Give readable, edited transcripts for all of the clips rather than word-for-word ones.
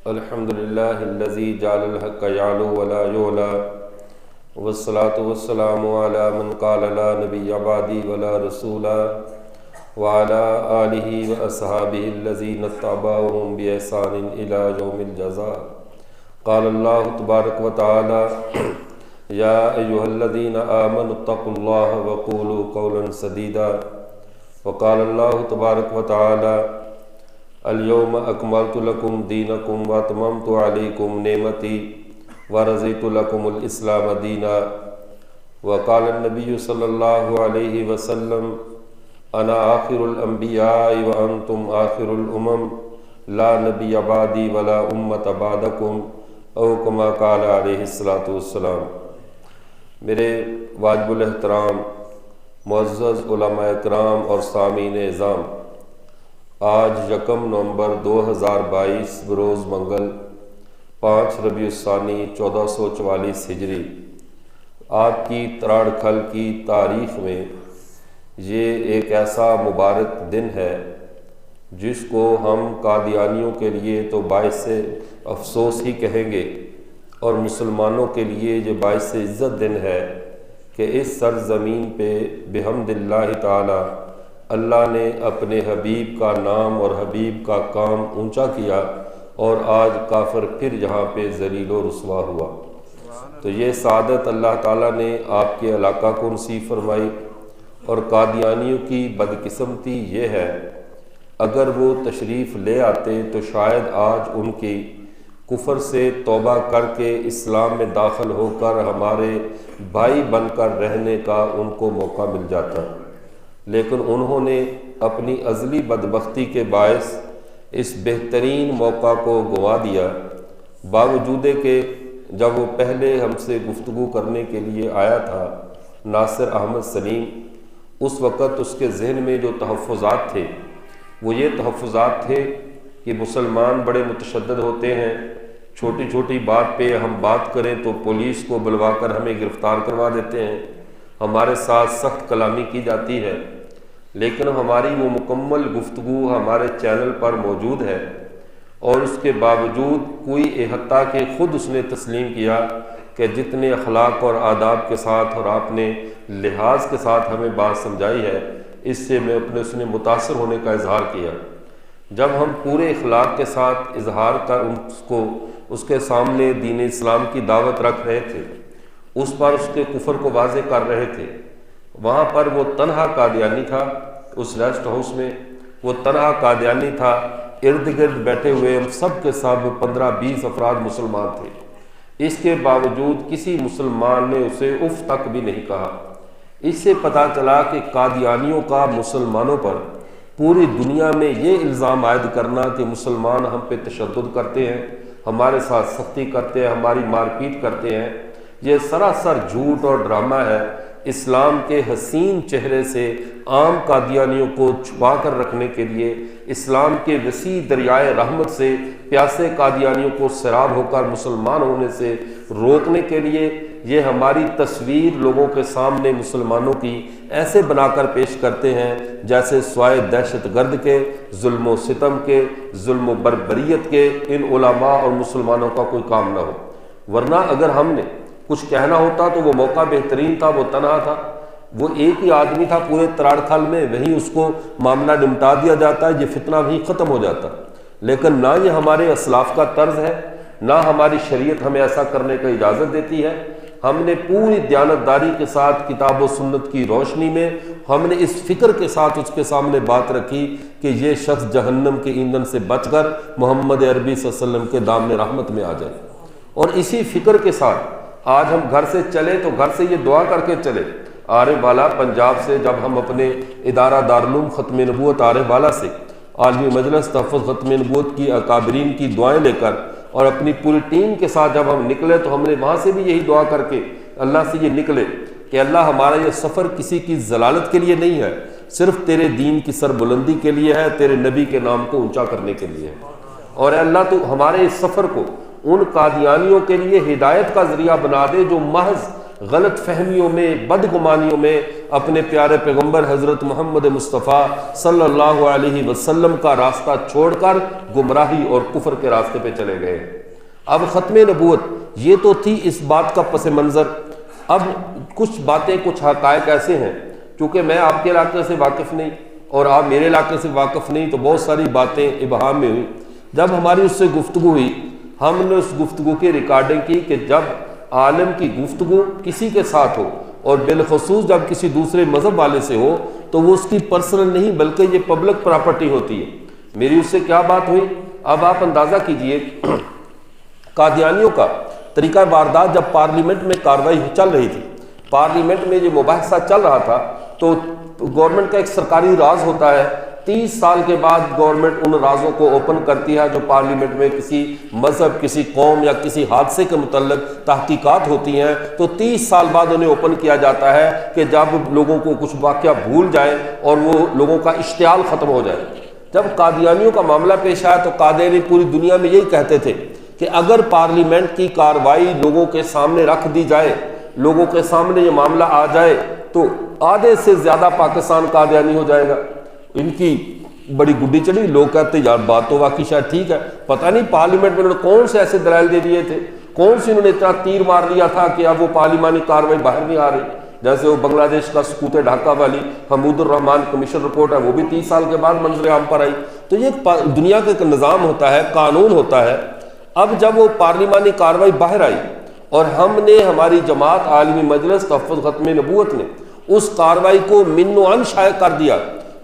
الحمدللہ الذی جعل الحق یعلو ولا یعلی والصلاة والسلام علی من قال لا نبی بعدی ولا رسول وعلی آلہ واصحابہ الذین اتبعوہم بإحسان الی یوم الجزاء۔ قال اللہ تبارک و تعالی یا ایہا الذین آمنوا اتقوا اللہ وقولوا قولا سدیدا۔ وقال اللہ تبارک و تعالی الیوم اکملت لکم دینکم واتممت علیکم نعمتی ورضیت لکم الاسلام دینا۔ وقال النبی صلی اللہ علیہ وسلم انا آخر الانبیاء وانتم آخر الامم لا نبی بعدی ولا امت بعدکم او کما قال علیہ السلام۔ میرے واجب الاحترام معزز علماء اکرام اور سامعین اعظام، آج 1 نومبر 2022 بروز منگل 5 ربیع الثانی 1444 ہجری، آپ کی تراڑ کھل کی تاریخ میں یہ ایک ایسا مبارک دن ہے جس کو ہم قادیانیوں کے لیے تو باعث افسوس ہی کہیں گے، اور مسلمانوں کے لیے یہ باعث عزت دن ہے کہ اس سرزمین پہ بحمد اللہ تعالی اللہ نے اپنے حبیب کا نام اور حبیب کا کام اونچا کیا، اور آج کافر پھر یہاں پہ ذلیل و رسوا ہوا۔ تو یہ سعادت اللہ تعالیٰ نے آپ کے علاقہ کو نصیب فرمائی، اور قادیانیوں کی بدقسمتی یہ ہے اگر وہ تشریف لے آتے تو شاید آج ان کی کفر سے توبہ کر کے اسلام میں داخل ہو کر ہمارے بھائی بن کر رہنے کا ان کو موقع مل جاتا، لیکن انہوں نے اپنی ازلی بدبختی کے باعث اس بہترین موقع کو گنوا دیا، باوجود کہ جب وہ پہلے ہم سے گفتگو کرنے کے لیے آیا تھا ناصر احمد سلیم، اس وقت اس کے ذہن میں جو تحفظات تھے وہ یہ تحفظات تھے کہ مسلمان بڑے متشدد ہوتے ہیں، چھوٹی چھوٹی بات پہ ہم بات کریں تو پولیس کو بلوا کر ہمیں گرفتار کروا دیتے ہیں، ہمارے ساتھ سخت کلامی کی جاتی ہے۔ لیکن ہماری وہ مکمل گفتگو ہمارے چینل پر موجود ہے، اور اس کے باوجود کوئی احاطہ کہ خود اس نے تسلیم کیا کہ جتنے اخلاق اور آداب کے ساتھ اور آپ نے لحاظ کے ساتھ ہمیں بات سمجھائی ہے، اس سے میں اس نے متاثر ہونے کا اظہار کیا۔ جب ہم پورے اخلاق کے ساتھ اظہار کر اس کے سامنے دین اسلام کی دعوت رکھ رہے تھے، اس پر اس کے کفر کو واضح کر رہے تھے، وہاں پر وہ تنہا قادیانی تھا، اس ریسٹ ہاؤس میں وہ تنہا قادیانی تھا، ارد گرد بیٹھے ہوئے ہم سب کے سب 15-20 افراد مسلمان تھے، اس کے باوجود کسی مسلمان نے اسے اف تک بھی نہیں کہا۔ اس سے پتہ چلا کہ قادیانیوں کا مسلمانوں پر پوری دنیا میں یہ الزام عائد کرنا کہ مسلمان ہم پہ تشدد کرتے ہیں، ہمارے ساتھ سختی کرتے ہیں، ہماری مار پیٹ کرتے ہیں، یہ سراسر جھوٹ اور ڈرامہ ہے۔ اسلام کے حسین چہرے سے عام قادیانیوں کو چھپا کر رکھنے کے لیے، اسلام کے وسیع دریائے رحمت سے پیاسے قادیانیوں کو سیراب ہو کر مسلمان ہونے سے روکنے کے لیے یہ ہماری تصویر لوگوں کے سامنے مسلمانوں کی ایسے بنا کر پیش کرتے ہیں جیسے سوائے دہشت گرد کے، ظلم و ستم کے، ظلم و بربریت کے ان علماء اور مسلمانوں کا کوئی کام نہ ہو۔ ورنہ اگر ہم نے کچھ کہنا ہوتا تو وہ موقع بہترین تھا، وہ تنہا تھا، وہ ایک ہی آدمی تھا پورے تراڑ کھل میں، وہیں اس کو معاملہ نمٹا دیا جاتا ہے، یہ فتنہ بھی ختم ہو جاتا۔ لیکن نہ یہ ہمارے اسلاف کا طرز ہے، نہ ہماری شریعت ہمیں ایسا کرنے کا اجازت دیتی ہے۔ ہم نے پوری دیانتداری کے ساتھ کتاب و سنت کی روشنی میں ہم نے اس فکر کے ساتھ اس کے سامنے بات رکھی کہ یہ شخص جہنم کے ایندھن سے بچ کر محمد عربی صلی اللہ علیہ وسلم کے دامن رحمت میں آ جائے، اور اسی فکر کے ساتھ آج ہم گھر سے چلے تو گھر سے یہ دعا کر کے چلے۔ عارف والا پنجاب سے جب ہم اپنے ادارہ دارالعلوم ختم نبوت عارف والا سے عالمی مجلس تحفظ ختم نبوت کی اکابرین کی دعائیں لے کر اور اپنی پوری ٹیم کے ساتھ جب ہم نکلے تو ہم نے وہاں سے بھی یہی دعا کر کے اللہ سے یہ نکلے کہ اللہ ہمارا یہ سفر کسی کی ضلالت کے لیے نہیں ہے، صرف تیرے دین کی سربلندی کے لیے ہے، تیرے نبی کے نام کو اونچا کرنے کے لیے ہے۔ اور اے اللہ تو ہمارے اس سفر کو ان قادیانیوں کے لیے ہدایت کا ذریعہ بنا دے جو محض غلط فہمیوں میں، بدگمانیوں میں اپنے پیارے پیغمبر حضرت محمد مصطفیٰ صلی اللہ علیہ وسلم کا راستہ چھوڑ کر گمراہی اور کفر کے راستے پہ چلے گئے۔ اب ختم نبوت یہ تو تھی اس بات کا پس منظر۔ اب کچھ باتیں، کچھ حقائق ایسے ہیں، چونکہ میں آپ کے علاقے سے واقف نہیں اور آپ میرے علاقے سے واقف نہیں، تو بہت ساری باتیں ابہام میں ہوئی۔ جب ہماری اس سے گفتگو ہوئی، ہم نے اس گفتگو کی ریکارڈنگ کی کہ جب عالم کی گفتگو کسی کے ساتھ ہو اور بالخصوص جب کسی دوسرے مذہب والے سے ہو تو وہ اس کی پرسنل نہیں بلکہ یہ پبلک پراپرٹی ہوتی ہے۔ میری اس سے کیا بات ہوئی، اب آپ اندازہ کیجئے قادیانیوں کا طریقہ واردات جب پارلیمنٹ میں کارروائی چل رہی تھی، پارلیمنٹ میں یہ مباحثہ چل رہا تھا، تو گورنمنٹ کا ایک سرکاری راز ہوتا ہے، 30 سال کے بعد گورنمنٹ ان رازوں کو اوپن کرتی ہے جو پارلیمنٹ میں کسی مذہب، کسی قوم یا کسی حادثے کے متعلق تحقیقات ہوتی ہیں، تو 30 سال بعد انہیں اوپن کیا جاتا ہے کہ جب لوگوں کو کچھ واقعہ بھول جائے اور وہ لوگوں کا اشتعال ختم ہو جائے۔ جب قادیانیوں کا معاملہ پیش آیا تو قادیانی پوری دنیا میں یہی کہتے تھے کہ اگر پارلیمنٹ کی کارروائی لوگوں کے سامنے رکھ دی جائے، لوگوں کے سامنے یہ معاملہ آ جائے، تو آدھے سے زیادہ پاکستان قادیانی ہو جائے گا۔ ان کی بڑی گڈی چلی، لوگ کہتے یار بات تو واقعی شاید ٹھیک ہے، پتہ نہیں پارلیمنٹ میں انہوں نے کون سے ایسے دلائل دے دیے تھے، کون سی انہوں نے اتنا تیر مار لیا تھا کہ اب وہ پارلیمانی کارروائی باہر نہیں آ رہی۔ جیسے وہ بنگلہ دیش کا سکوت ڈھاکہ والی حمود الرحمان کمیشن رپورٹ ہے، وہ بھی 30 سال کے بعد منظر عام پر آئی۔ تو یہ دنیا کا ایک نظام ہوتا ہے، قانون ہوتا ہے۔ اب جب وہ پارلیمانی کارروائی باہر آئی اور ہم نے، ہماری جماعت عالمی مجلس تحفظ ختم نبوت نے اس کارروائی کو من و عن شائع کر دیا،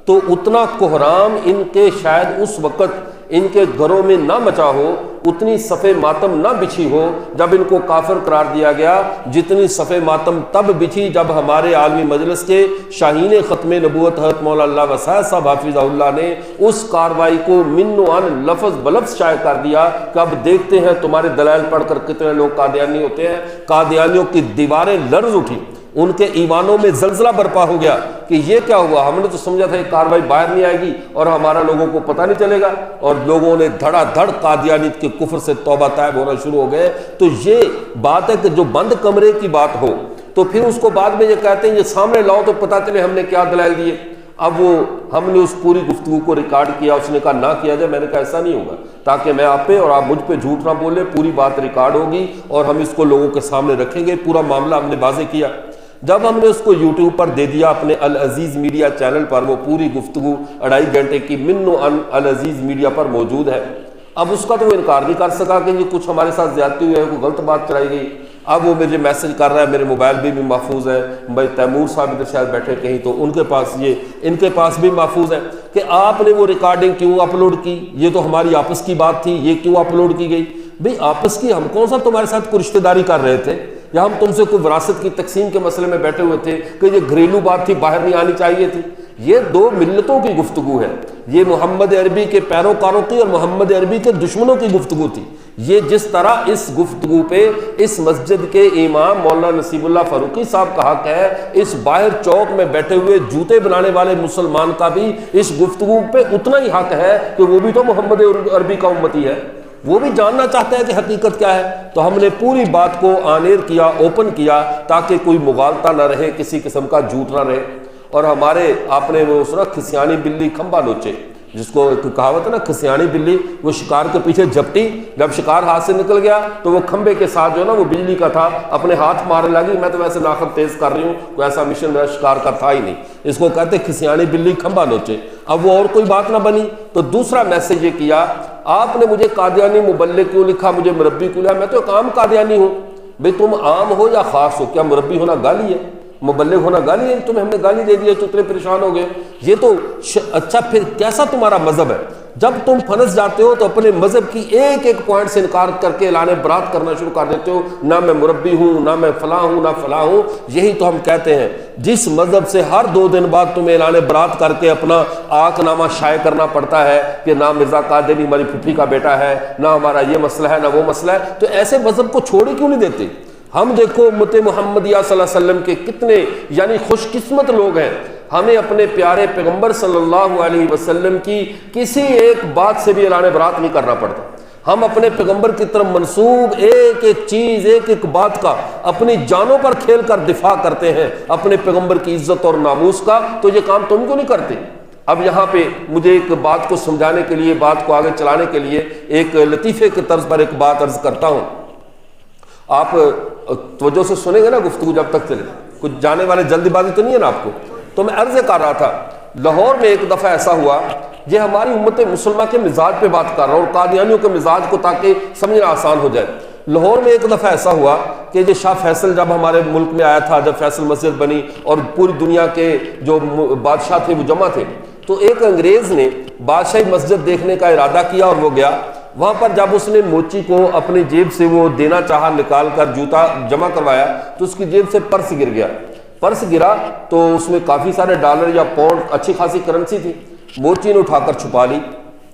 تو اتنا کوہرام ان کے شاید اس وقت ان کے گھروں میں نہ مچا ہو، اتنی صفِ ماتم نہ بچھی ہو جب ان کو کافر قرار دیا گیا، جتنی صفِ ماتم تب بچھی جب ہمارے عالمی مجلس کے شاہین ختم نبوت حضرت مولانا اللہ وسائد صاحب حافظہ اللہ نے اس کارروائی کو من و عن لفظ بلفظ شائع کر دیا کہ اب دیکھتے ہیں تمہارے دلائل پڑھ کر کتنے لوگ قادیانی ہوتے ہیں۔ قادیانیوں کی دیواریں لرز اٹھی، ان کے ایمانوں میں زلزلہ برپا ہو گیا کہ یہ کیا ہوا، ہم نے تو سمجھا تھا یہ کارروائی باہر نہیں آئے گی اور ہمارا لوگوں کو پتہ نہیں چلے گا، اور لوگوں نے دھڑا دھڑ قادیانیت کے کفر سے توبہ طائب ہونا شروع ہو گئے۔ تو یہ بات ہے کہ جو بند کمرے کی بات ہو تو پھر اس کو بعد میں یہ کہتے ہیں یہ سامنے لاؤ تو پتہ چلے ہم نے کیا دلائل دیے۔ اب وہ ہم نے اس پوری گفتگو کو ریکارڈ کیا، اس نے کہا نہ کیا جائے، میں نے کہا ایسا نہیں ہوگا، تاکہ میں آپ پہ اور آپ مجھ پہ جھوٹ نہ بولے، پوری بات ریکارڈ ہوگی اور ہم اس کو لوگوں کے سامنے رکھیں گے۔ پورا معاملہ ہم نے واضح کیا۔ جب ہم نے اس کو یوٹیوب پر دے دیا اپنے العزیز میڈیا چینل پر، وہ پوری گفتگو 2.5 گھنٹے کی من و عن العزیز میڈیا پر موجود ہے۔ اب اس کا تو وہ انکار نہیں کر سکا کہ یہ کچھ ہمارے ساتھ زیادتی ہوئی ہے، کوئی غلط بات چلائی گئی۔ اب وہ مجھے میسج کر رہا ہے، میرے موبائل بھی محفوظ ہے، بھائی تیمور صاحب ادھر شاید بیٹھے کہیں تو ان کے پاس ان کے پاس بھی محفوظ ہے کہ آپ نے وہ ریکارڈنگ کیوں اپلوڈ کی، یہ تو ہماری آپس کی بات تھی، یہ کیوں اپلوڈ کی گئی؟ بھئی آپس کی، ہم کون سا تمہارے ساتھ کوئی رشتہ داری کر رہے تھے یا ہم تم سے کوئی وراثت کی تقسیم کے مسئلے میں بیٹھے ہوئے تھے کہ یہ گھریلو بات تھی، باہر نہیں آنی چاہیے تھی؟ یہ دو ملتوں کی گفتگو ہے، یہ محمد عربی کے پیروکاروں کی اور محمد عربی کے دشمنوں کی گفتگو تھی۔ یہ جس طرح اس گفتگو پہ اس مسجد کے امام مولانا نصیب اللہ فاروقی صاحب کا حق ہے، اس باہر چوک میں بیٹھے ہوئے جوتے بنانے والے مسلمان کا بھی اس گفتگو پہ اتنا ہی حق ہے کہ وہ بھی تو محمد عربی کا امتی ہے، وہ بھی جاننا چاہتا ہے کہ حقیقت کیا ہے۔ تو ہم نے پوری بات کو آن ایئر کیا، اوپن کیا، تاکہ کوئی مغالطہ نہ رہے، کسی قسم کا جھوٹ نہ رہے۔ اور ہمارے آپ نے وہ سنا کھسیانی بلی کھمبا نوچے، جس کو ایک کہاوت ہے نا، کھسیانی بلی وہ شکار کے پیچھے جھپٹی، جب شکار ہاتھ سے نکل گیا تو وہ کھمبے کے ساتھ جو ہے نا وہ بجلی کا تھا، اپنے ہاتھ مارنے لگی، میں تو ویسے ناخن تیز کر رہی ہوں، کوئی ایسا مشن میرا شکار کا تھا ہی نہیں۔ اس کو کہتے کھسیانی بلی کھمبا نوچے۔ اب وہ اور کوئی بات نہ بنی تو دوسرا میسج یہ کیا، آپ نے مجھے قادیانی مبلغ کیوں لکھا، مجھے مربی کیوں لکھا؟ میں تو ایک عام قادیانی ہوں۔ بھئی تم عام ہو یا خاص ہو، کیا مربی ہونا گالی ہے؟ مبلغ ہونا گالی ہے؟ تمہیں ہم نے گالی دے دی ہے تو اتنے پریشان ہو گئے؟ یہ تو اچھا پھر کیسا تمہارا مذہب ہے؟ جب تم پھنس جاتے ہو تو اپنے مذہب کی ایک ایک پوائنٹ سے انکار کر کے اعلان برات کرنا شروع کر دیتے ہو، نہ میں مربی ہوں، نہ میں فلاں ہوں، نہ فلاں ہوں۔ یہی تو ہم کہتے ہیں، جس مذہب سے ہر 2 دن بعد تمہیں اعلان برات کر کے اپنا آق نامہ شائع کرنا پڑتا ہے کہ نہ مرزا قادری ہماری پھپھی کا بیٹا ہے، نہ ہمارا یہ مسئلہ ہے، نہ وہ مسئلہ ہے، تو ایسے مذہب کو چھوڑے کیوں نہیں دیتے؟ ہم دیکھو امت محمدیہ صلی اللہ علیہ وسلم کے کتنے یعنی خوش قسمت لوگ ہیں، ہمیں اپنے پیارے پیغمبر صلی اللہ علیہ وسلم کی کسی ایک بات سے بھی اعلان برات نہیں کرنا پڑتا۔ ہم اپنے پیغمبر کی طرف منسوب ایک ایک چیز، ایک ایک بات کا اپنی جانوں پر کھیل کر دفاع کرتے ہیں اپنے پیغمبر کی عزت اور ناموس کا، تو یہ کام تم کو نہیں کرتے؟ اب یہاں پہ مجھے ایک بات کو سمجھانے کے لیے، بات کو آگے چلانے کے لیے ایک لطیفے کے طرز پر ایک بات عرض کرتا ہوں. آپ توجہ سے سنیں گے نا گفتگو جب تک چلے، کچھ جانے والے جلدی بازی تو نہیں ہے نا آپ کو. تو میں عرض کر رہا تھا، لاہور میں ایک دفعہ ایسا ہوا، یہ ہماری امت مسلمہ کے مزاج پہ بات کر رہا ہوں اور قادیانیوں کے مزاج کو تاکہ سمجھنا آسان ہو جائے. لاہور میں ایک دفعہ ایسا ہوا کہ یہ شاہ فیصل جب ہمارے ملک میں آیا تھا، جب فیصل مسجد بنی اور پوری دنیا کے جو بادشاہ تھے وہ جمع تھے، تو ایک انگریز نے بادشاہی مسجد دیکھنے کا ارادہ کیا اور وہ گیا وہاں پر. جب اس نے موچی کو اپنی جیب سے وہ دینا چاہا، نکال کر جوتا جمع کروایا تو اس کی جیب سے پرس گر گیا. پرس گرا تو اس میں کافی سارے ڈالر یا پاؤنڈ، اچھی خاصی کرنسی تھی. موچی نے اٹھا کر چھپا لی،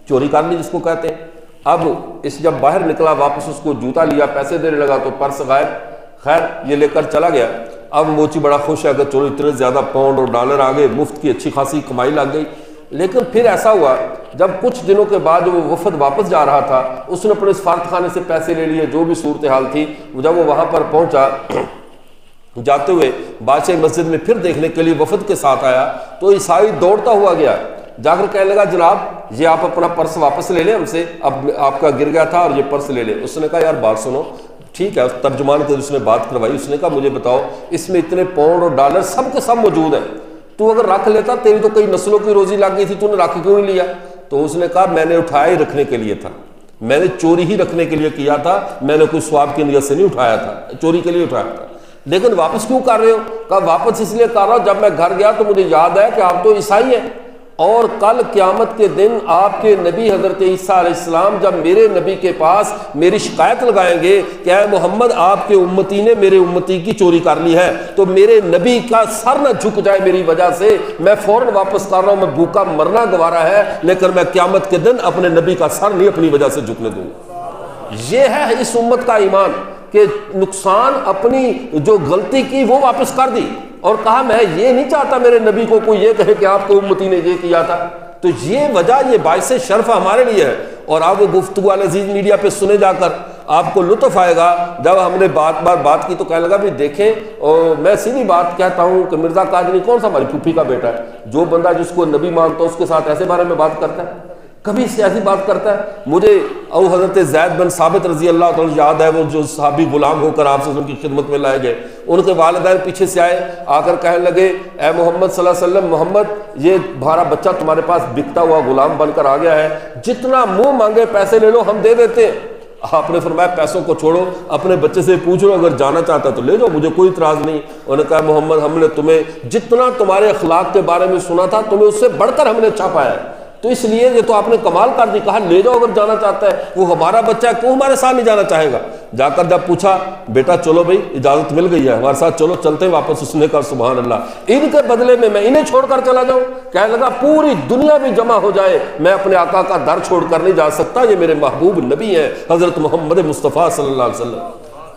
چوری کر لی جس کو کہتے ہیں. اب اس جب باہر نکلا، واپس اس کو جوتا لیا، پیسے دینے لگا تو پرس غائب. خیر یہ لے کر چلا گیا. اب موچی بڑا خوش ہے کہ چلو اتنے زیادہ پاؤنڈ اور ڈالر آ گئے، مفت کی اچھی خاصی کمائی لگ گئی. لیکن پھر ایسا ہوا، جب کچھ دنوں کے بعد وہ وفد واپس جا رہا تھا، اس نے اپنے سفارت خانے سے پیسے لے لیے، جو بھی صورتحال تھی. جب وہ وہاں پر پہنچا، جاتے ہوئے بادشاہ مسجد میں پھر دیکھنے کے لیے وفد کے ساتھ آیا تو عیسائی دوڑتا ہوا گیا، جا کر کہنے لگا جناب یہ آپ اپنا پرس واپس لے لیں ہم سے، اب آپ کا گر گیا تھا اور یہ پرس لے لیں. اس نے کہا یار بات سنو، ٹھیک ہے. ترجمان کے اس نے بات کروائی، اس نے کہا مجھے بتاؤ اس میں اتنے پاؤنڈ اور ڈالر سب کے سب موجود ہیں، تو اگر رکھ لیتا، تیری تو کئی نسلوں کی روزی لگ گئی تھی، تو نے رکھ کیوں نہیں لیا؟ تو اس نے کہا میں نے اٹھایا ہی رکھنے کے لیے تھا، میں نے چوری ہی رکھنے کے لیے کیا تھا، میں نے کوئی ثواب کی نیت سے نہیں اٹھایا تھا، چوری کے لیے اٹھایا تھا. لیکن واپس کیوں کر رہے ہو؟ کہا واپس اس لیے کر رہا ہوں، جب میں گھر گیا تو مجھے یاد ہے کہ آپ تو عیسائی ہیں اور کل قیامت کے دن آپ کے نبی حضرت عیسیٰ علیہ السلام جب میرے نبی کے پاس میری شکایت لگائیں گے کہ اے محمد آپ کے امتی نے میرے امتی کی چوری کر لی ہے، تو میرے نبی کا سر نہ جھک جائے میری وجہ سے، میں فوراً واپس کر رہا ہوں، میں بھوکا مرنا گوارا ہے، لیکن میں قیامت کے دن اپنے نبی کا سر نہیں اپنی وجہ سے جھکنے دوں گا. یہ ہے اس امت کا ایمان کہ نقصان اپنی جو غلطی کی وہ واپس کر دی اور کہا میں یہ نہیں چاہتا میرے نبی کو کوئی یہ کہے کہ آپ کو امتی نے یہ کیا تھا. تو یہ وجہ، یہ باعث شرف ہمارے لیے ہے. اور آپ وہ گفتگو العزیز میڈیا پہ سنے جا کر آپ کو لطف آئے گا. جب ہم نے بات کی تو کہنے لگا بھی دیکھیں، اور میں سیدھی بات کہتا ہوں کہ مرزا قادری کون سا ہماری پھوپھی کا بیٹا ہے؟ جو بندہ جس کو نبی مانتا ہے اس کے ساتھ ایسے بارے میں بات کرتا ہے، کبھی سیاسی بات کرتا ہے. مجھے او حضرت زید بن ثابت رضی اللہ تعالیٰ یاد ہے، وہ جو صحابی غلام ہو کر آپ سے ان کی خدمت میں لائے گئے، ان کے والدین پیچھے سے آئے، آ کر کہنے لگے اے محمد صلی اللہ علیہ وسلم، محمد یہ ہمارا بچہ تمہارے پاس بکتا ہوا غلام بن کر آ گیا ہے، جتنا منہ مانگے پیسے لے لو ہم دے دیتے ہیں. آپ نے فرمایا پیسوں کو چھوڑو، اپنے بچے سے پوچھ لو، اگر جانا چاہتا تو لے جاؤ، مجھے کوئی اعتراض نہیں. انہوں نے کہا محمد ہم نے تمہیں جتنا تمہارے اخلاق کے بارے میں سنا تھا تمہیں اس سے بڑھ کر ہم نے اچھا پایا ہے، تو اس لیے یہ تو آپ نے کمال کر دی. کہا لے جاؤ اگر جانا چاہتا ہے، وہ ہمارا بچہ ہے، کیوں ہمارے ساتھ نہیں جانا چاہے گا؟ جا کر جب پوچھا بیٹا چلو بھائی اجازت مل گئی ہے ہمارے ساتھ چلو چلتے ہیں واپس. اس نے کہا سبحان اللہ، ان کے بدلے میں انہیں چھوڑ کر چلا جاؤں؟ کہنے لگا پوری دنیا بھی جمع ہو جائے میں اپنے آقا کا در چھوڑ کر نہیں جا سکتا، یہ میرے محبوب نبی ہیں حضرت محمد مصطفیٰ صلی اللہ علیہ وسلم.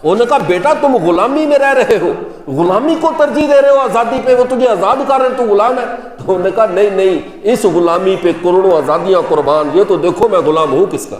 انہوں نے کہا بیٹا تم غلامی میں رہ رہے ہو، غلامی کو ترجیح دے رہے ہو آزادی پہ، وہ تجھے آزاد کر رہے ہیں، تو غلام ہے. تو انہوں نے کہا نہیں، اس غلامی پہ کروڑوں آزادیاں قربان، یہ تو دیکھو میں غلام ہوں کس کا،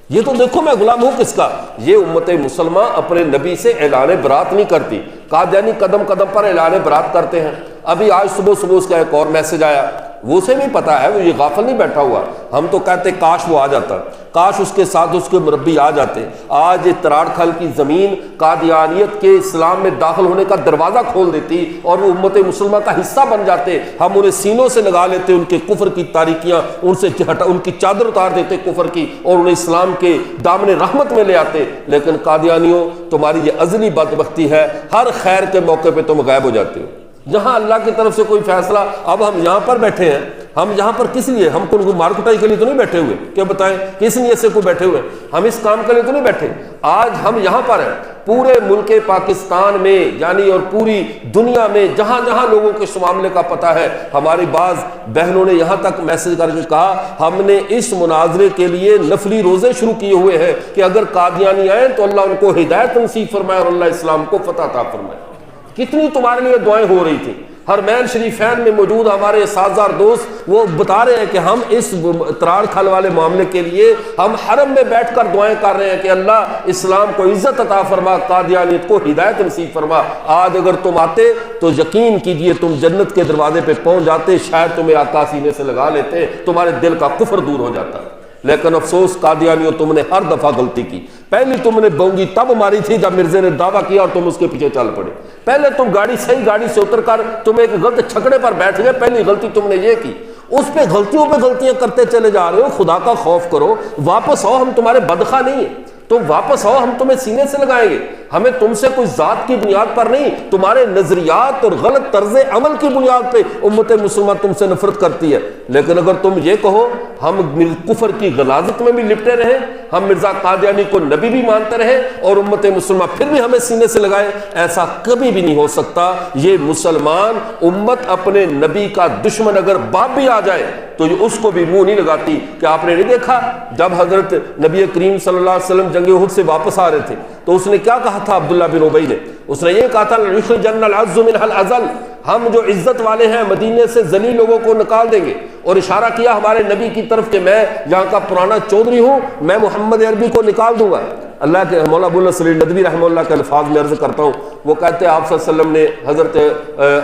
یہ تو دیکھو میں غلام ہوں کس کا. یہ امت مسلمہ اپنے نبی سے اعلان برات نہیں کرتی، قادیانی قدم قدم پر اعلان برات کرتے ہیں. ابھی آج صبح اس کا ایک اور میسج آیا، وہ اسے بھی پتا ہے، وہ یہ غافل نہیں بیٹھا ہوا. ہم تو کہتے کاش وہ آ جاتا، کاش اس کے ساتھ اس کے مربی آ جاتے. آج تراڑ کھل کی زمین قادیانیت کے اسلام میں داخل ہونے کا دروازہ کھول دیتی اور وہ امت مسلمہ کا حصہ بن جاتے. ہم انہیں سینوں سے لگا لیتے، ان کے کفر کی تاریکیاں ان سے ان کی چادر اتار دیتے کفر کی، اور انہیں اسلام کے دامن رحمت میں لے آتے. لیکن قادیانیوں تمہاری یہ ازلی بدبختی ہے، ہر خیر کے موقع پہ تم غائب ہو جاتے ہو. جہاں اللہ کی طرف سے کوئی فیصلہ، اب ہم یہاں پر بیٹھے ہیں، ہم یہاں پر کس لیے؟ ہم کو مار کٹائی کے لیے تو نہیں بیٹھے ہوئے، کیا بتائیں کس نیت سے کو بیٹھے ہوئے؟ ہم اس کام کے لیے تو نہیں بیٹھے. آج ہم یہاں پر ہیں، پورے ملک پاکستان میں یعنی اور پوری دنیا میں جہاں جہاں لوگوں کو اس معاملے کا پتہ ہے. ہماری بعض بہنوں نے یہاں تک میسج کر کے کہا ہم نے اس مناظرے کے لیے نفلی روزے شروع کیے ہوئے ہیں کہ اگر قادیانی آئیں تو اللہ ان کو ہدایت نصیب فرمائے اور اللہ اسلام کو فتح عطا فرمائے. کتنی تمہارے لیے دعائیں ہو رہی تھی. حرمین شریفین میں موجود ہمارے اساتذہ اور دوست وہ بتا رہے ہیں کہ ہم اس تراڑ کھل والے معاملے کے لیے ہم حرم میں بیٹھ کر دعائیں کر رہے ہیں کہ اللہ اسلام کو عزت عطا فرما، قادیانیت کو ہدایت نصیب فرما۔ آج اگر تم آتے تو یقین کیجئے تم جنت کے دروازے پہ پہنچ جاتے، شاید تمہیں آقا سینے سے لگا لیتے، تمہارے دل کا کفر دور ہو جاتا۔ لیکن افسوس قادیانیوں، تم نے ہر دفعہ غلطی کی۔ پہلی تم نے بونگی تب ماری تھی جب مرزے نے دعویٰ کیا اور تم اس کے پیچھے چل پڑے۔ پہلے تم صحیح گاڑی سے اتر کر تم ایک غلط چھکڑے پر بیٹھ گئے، پہلی غلطی تم نے یہ کی، اس پہ غلطیوں پہ غلطیاں کرتے چلے جا رہے ہو۔ خدا کا خوف کرو، واپس آؤ، ہم تمہارے بدخواہ نہیں ہیں، تم واپس آؤ، ہم تمہیں سینے سے لگائیں گے۔ ہمیں تم سے کوئی ذات کی بنیاد پر نہیں، تمہارے نظریات اور غلط طرز عمل کی بنیاد پہ امت مسلمہ تم سے نفرت کرتی ہے۔ لیکن اگر تم یہ کہو ہم کفر کی غلاظت میں بھی لپٹے رہے، ہم مرزا قادیانی کو نبی بھی مانتے رہے اور امت مسلمہ پھر بھی ہمیں سینے سے لگائے، ایسا کبھی بھی نہیں ہو سکتا۔ یہ مسلمان امت اپنے نبی کا دشمن اگر باپ بھی آ جائے تو یہ اس کو بھی منہ نہیں لگاتی۔ کہ آپ نے نہیں دیکھا جب حضرت نبی کریم صلی اللہ علیہ وسلم جنگ احد سے واپس آ رہے تھے تو اس نے کیا کہا تھا؟ عبداللہ بن ابی نے اس نے یہ کہا تھا لَيُخْرِجَنَّ الْعَزُّ مِنْهَا الْأَذَلَّ، ہم جو عزت والے ہیں مدینے سے ذلیل لوگوں کو نکال دیں گے، اور اشارہ کیا ہمارے نبی کی طرف کہ میں یہاں کا پرانا چودھری ہوں، میں محمد عربی کو نکال دوں گا۔ اللہ کے مولا ابو النصر ندوی رحمہ اللہ کے الفاظ میں عرض کرتا ہوں، وہ کہتے ہیں آپ صلی اللہ علیہ وسلم نے حضرت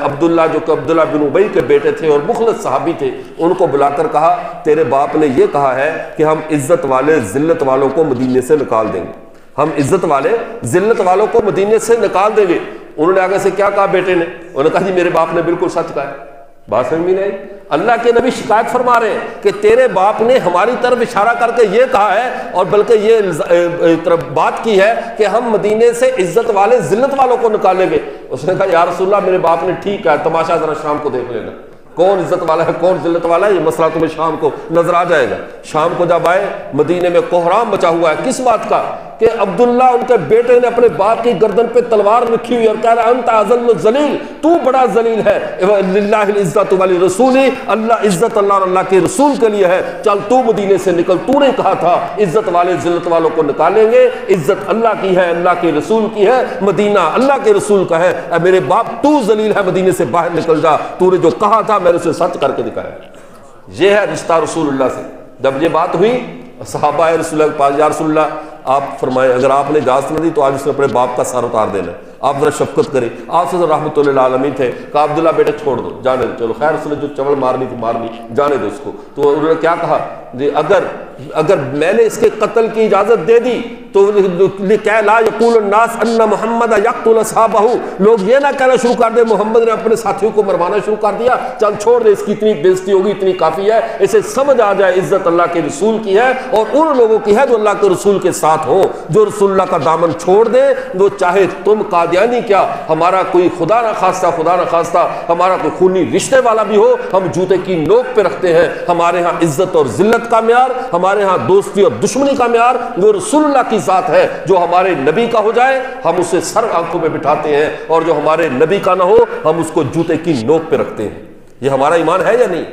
عبداللہ جو کہ عبداللہ بن ابی کے بیٹے تھے اور مخلص صحابی تھے، ان کو بلا کر کہا تیرے باپ نے یہ کہا ہے کہ ہم عزت والے ذلت والوں کو مدینے سے نکال دیں گے، ہم عزت والے ذلت والوں کو مدینے سے نکال دیں گے۔ انہوں نے آگے سے کیا کہا بیٹے نے؟ انہوں نے کہا جی میرے باپ نے بالکل سچ کہا ہے۔ بات سمجھ میں نہیں؟ اللہ کے نبی شکایت فرما رہے ہیں کہ تیرے باپ نے ہماری طرف اشارہ کر کے یہ کہا ہے اور بلکہ یہ بات کی ہے کہ ہم مدینے سے عزت والے ذلت والوں کو نکالیں گے۔ اس نے کہا یا رسول اللہ میرے باپ نے ٹھیک کہا، تماشا ذرا شام کو دیکھ لینا، کون عزت والا ہے کون ذلت والا ہے، یہ مسئلہ تمہیں شام کو نظر آ جائے گا۔ شام کو جب آئے مدینے میں کوہرام مچا ہوا ہے، کس بات کا؟ کہ عبداللہ ان کے بیٹے نے اپنے باپ کی گردن پہ تلوار رکھی ہوئی اور کہہ رہا انت اذل الذلیل، تو بڑا ذلیل ہے، للہ العزت ولرسولہ، اللہ عزت اللہ اور اللہ کے رسول کے لیے ہے، چل تو مدینے سے نکل، تو نے کہا تھا عزت والے ذلت والوں کو نکالیں گے، عزت اللہ کی ہے اللہ کے رسول کی ہے، مدینہ اللہ کے رسول کا ہے، اے میرے باپ تو ذلیل ہے، مدینے سے باہر نکل جا، تو نے جو کہا تھا میں نے اسے سچ کر کے دکھایا۔ یہ ہے رشتہ رسول اللہ سے۔ جب یہ بات ہوئی صحابہ رسول اللہ کے پاس، یا رسول اللہ آپ فرمائیں اگر آپ نے اجازت نہ دی تو آج اس نے اپنے باپ کا سر اتار دینا ہے، آپ ذرا شفقت کریں۔ آپ سے رحمۃ اللہ عالمین تھے، کہا عبداللہ بیٹا چھوڑ دو، جانے دو، چلو خیر اس نے جو چول مارنی تھی مارنی، جانے دو اس کو۔ تو انہوں نے کیا کہا جی اگر میں نے اس کے قتل کی اجازت دے دی تو لکہ لا یقول الناس ان محمد یقتل اصحابہ، لوگ یہ نہ کہنا شروع کر دے محمد نے اپنے ساتھیوں کو مروانا شروع کر دیا، چل چھوڑ دے، اس کی اتنی بےزتی ہوگی اتنی کافی ہے، اسے سمجھ آ جائے عزت اللہ کے رسول کی ہے اور ان لوگوں کی ہے جو اللہ کے رسول کے ساتھ ہوں، جو رسول اللہ کا دامن چھوڑ دے، وہ چاہے تم قادیانی کیا ہمارا کوئی خدا نہ خواستہ ہمارا کوئی خونی رشتے والا بھی ہو، ہم جوتے کی نوک پہ رکھتے ہیں، ہمارے ہاں عزت اور ذلت کا معیار، ہمارے ہاں دوستی اور دشمنی کا معیار وہ رسول اللہ کی ذات ہے، جو ہمارے نبی کا ہو جائے ہم اسے سر آنکھوں میں بٹھاتے ہیں، اور جو ہمارے نبی کا نہ ہو ہم اس کو جوتے کی نوک پہ رکھتے ہیں۔ یہ ہمارا ایمان ہے یا نہیں؟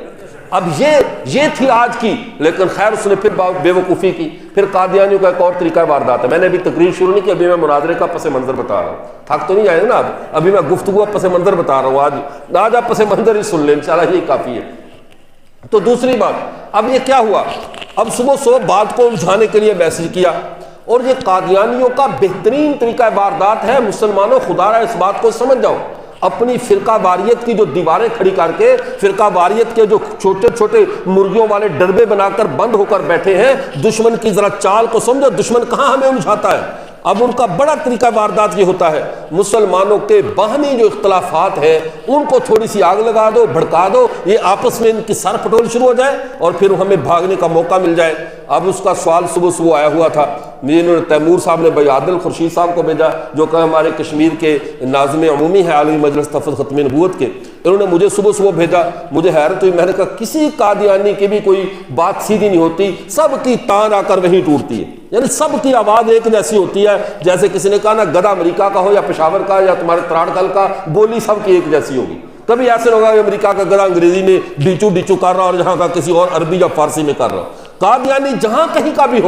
اب یہ تھی آج کی، لیکن خیر اس نے پھر بے وقوفی کی۔ پھر قادیانیوں کا ایک اور طریقہ واردات ہے، میں نے ابھی تقریر شروع نہیں کی، ابھی میں مناظرے کا پس منظر بتا رہا ہوں، تھک تو نہیں جائے نا ابھی میں گفتگو پس منظر بتا رہا ہوں، آج آپ پس منظر ہی سن لیں انشاءاللہ، یہ کافی ہے۔ تو دوسری بات، اب یہ کیا ہوا، اب صبح بات کو الجھانے کے لیے میسج کیا، اور یہ قادیانیوں کا بہترین طریقہ واردات ہے۔ مسلمانوں خدا را اس بات کو سمجھ جاؤ، اپنی فرقہ واریت کی جو دیواریں کھڑی کر کے، فرقہ واریت کے جو چھوٹے چھوٹے مرغیوں والے ڈربے بنا کر بند ہو کر بیٹھے ہیں، دشمن کی ذرا چال کو سمجھو، دشمن کہاں ہمیں الجھاتا ہے۔ اب ان کا بڑا طریقہ واردات یہ ہوتا ہے، مسلمانوں کے باہمی جو اختلافات ہیں ان کو تھوڑی سی آگ لگا دو، بھڑکا دو، یہ آپس میں ان کی سر پٹول شروع ہو جائے اور پھر ہمیں بھاگنے کا موقع مل جائے۔ اب اس کا سوال صبح آیا ہوا تھا، انہوں نے تیمور صاحب نے بھائی عادل خورشید صاحب کو بھیجا جو کہ ہمارے کشمیر کے ناظم عمومی ہیں عالمی مجلس تحفظ ختم نبوت کے، انہوں نے مجھے صبح بھیجا، مجھے حیرت ہوئی، میں نے کہا کسی قادیانی کی بھی کوئی بات سیدھی نہیں ہوتی، سب کی تان آ کر وہیں ٹوٹتی ہے، یعنی سب کی آواز ایک جیسی ہوتی ہے، جیسے کسی نے کہا نا گدھا امریکہ کا ہو یا پشاور کا یا تمہارے تراڑ کل کا، بولی سب کی ایک جیسی ہوگی۔ کبھی ایسے ہوگا کہ امریکہ کا گدھا انگریزی میں ڈیچو کر رہا اور جہاں کا کسی اور عربی یا فارسی میں کر رہا۔ قادیانی جہاں کہیں کا بھی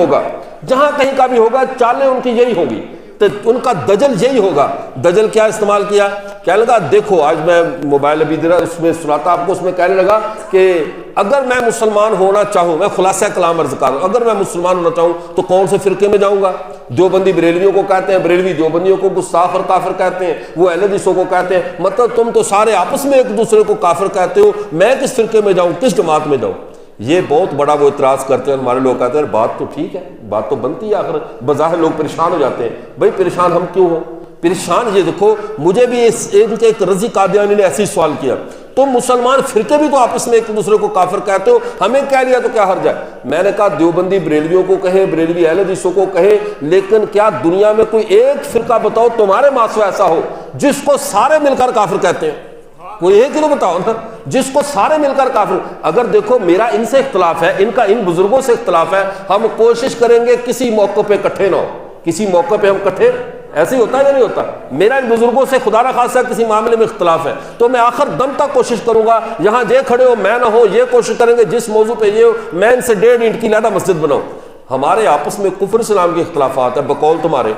ہوگا چالیں ان کی یہی ہوگی، تو ان کا دجل یہی ہوگا۔ دجل کیا استعمال کیا؟ کہنے لگا دیکھو آج میں موبائل ابھی ذرا اس میں سناتا آپ کو، اس میں کہنے لگا کہ اگر میں مسلمان ہونا چاہوں، میں خلاصہ کلام عرض کر رہا ہوں، اگر میں مسلمان ہونا چاہوں تو کون سے فرقے میں جاؤں گا؟ دیوبندی بریلویوں کو کہتے ہیں، بریلوی دیوبندیوں کو گستاخ اور کافر کہتے ہیں، وہ اہل حدیثوں کو کہتے ہیں، مطلب تم تو سارے آپس میں ایک دوسرے کو کافر کہتے ہو، میں کس فرقے میں جاؤں، کس جماعت میں جاؤں؟ یہ بہت بڑا وہ اعتراض کرتے ہیں۔ ہمارے لوگ کہتے ہیں بات تو ٹھیک ہے، بات تو بنتی ہے، آخر بظاہر لوگ پریشان ہو جاتے ہیں۔ بھائی پریشان ہم کیوں ہوں؟ پریشان یہ دیکھو، مجھے بھی ان کے ایک رضی قادیانی نے ایسی سوال کیا، تم مسلمان فرقے بھی تو آپس میں ایک دوسرے کو کافر کہتے ہو، ہمیں کہہ لیا تو کیا حرج ہے؟ میں نے کہا دیوبندی بریلویوں کو کہے، بریلوی اہل حدیثوں کو کہے، لیکن کیا دنیا میں کوئی ایک فرقہ بتاؤ تمہارے ماسو ایسا ہو جس کو سارے مل کر کافر کہتے ہیں؟ کوئی ایک ہی بتاؤ نا جس کو سارے مل کر کافر۔ اگر دیکھو میرا ان سے اختلاف ہے، ان کا ان بزرگوں سے اختلاف ہے، ہم کوشش کریں گے کسی موقع پہ اکٹھے نہ ہو، کسی موقع پہ ہم اکٹھے، ایسے ہی ہوتا ہے یا نہیں ہوتا؟ میرا ان بزرگوں سے خدا نہ خاصا کسی معاملے میں اختلاف ہے تو میں آخر دم تک کوشش کروں گا یہاں یہ کھڑے ہو میں نہ ہو، یہ کوشش کریں گے جس موضوع پہ یہ ہو میں ان سے 1.5 اینٹ کی علیحدہ مسجد بناؤں۔ ہمارے آپس میں کفر اسلام کے اختلافات ہیں، بقول تمہارے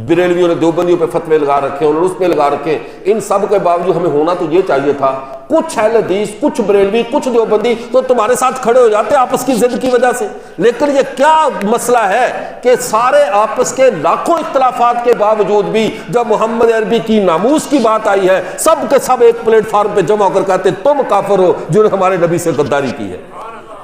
بریلویوں نے دیوبندیوں پہ فتوے لگا رکھے، انہوں نے اس پہ لگا رکھے، ان سب کے باوجود ہمیں ہونا تو یہ چاہیے تھا کچھ اہل حدیث، کچھ بریلوی، کچھ دیوبندی تو تمہارے ساتھ کھڑے ہو جاتے آپس کی ضد کی وجہ سے۔ لیکن یہ کیا مسئلہ ہے کہ سارے آپس کے لاکھوں اختلافات کے باوجود بھی جب محمد عربی کی ناموس کی بات آئی ہے سب کے سب ایک پلیٹ فارم پہ جمع ہو کر کہتے تم کافر ہو جنہوں نے ہمارے نبی سے غداری کی ہے۔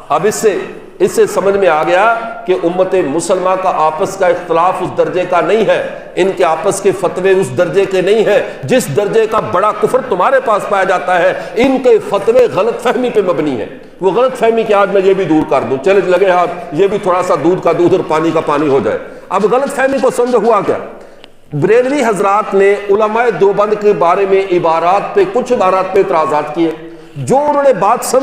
اب اس سے سمجھ میں آ گیا کہ امت مسلمہ کا آپس کا اختلاف اس درجے کا نہیں ہے، ان کے آپس کے فتوے اس درجے کے نہیں ہیں جس درجے کا بڑا کفر تمہارے پاس پایا جاتا ہے۔ ان کے فتوے غلط فہمی پہ مبنی ہیں، وہ غلط فہمی کہ آج میں یہ بھی دور کر دوں، چیلنج لگے ہاتھ یہ بھی تھوڑا سا دودھ کا دودھ اور پانی کا پانی ہو جائے۔ اب غلط فہمی کو سمجھو ہوا کیا؟ بریلوی حضرات نے علماء دیوبند کے بارے میں عبارات پہ کچھ عبارات پہ اعتراضات کیے، جو انہوں نے بات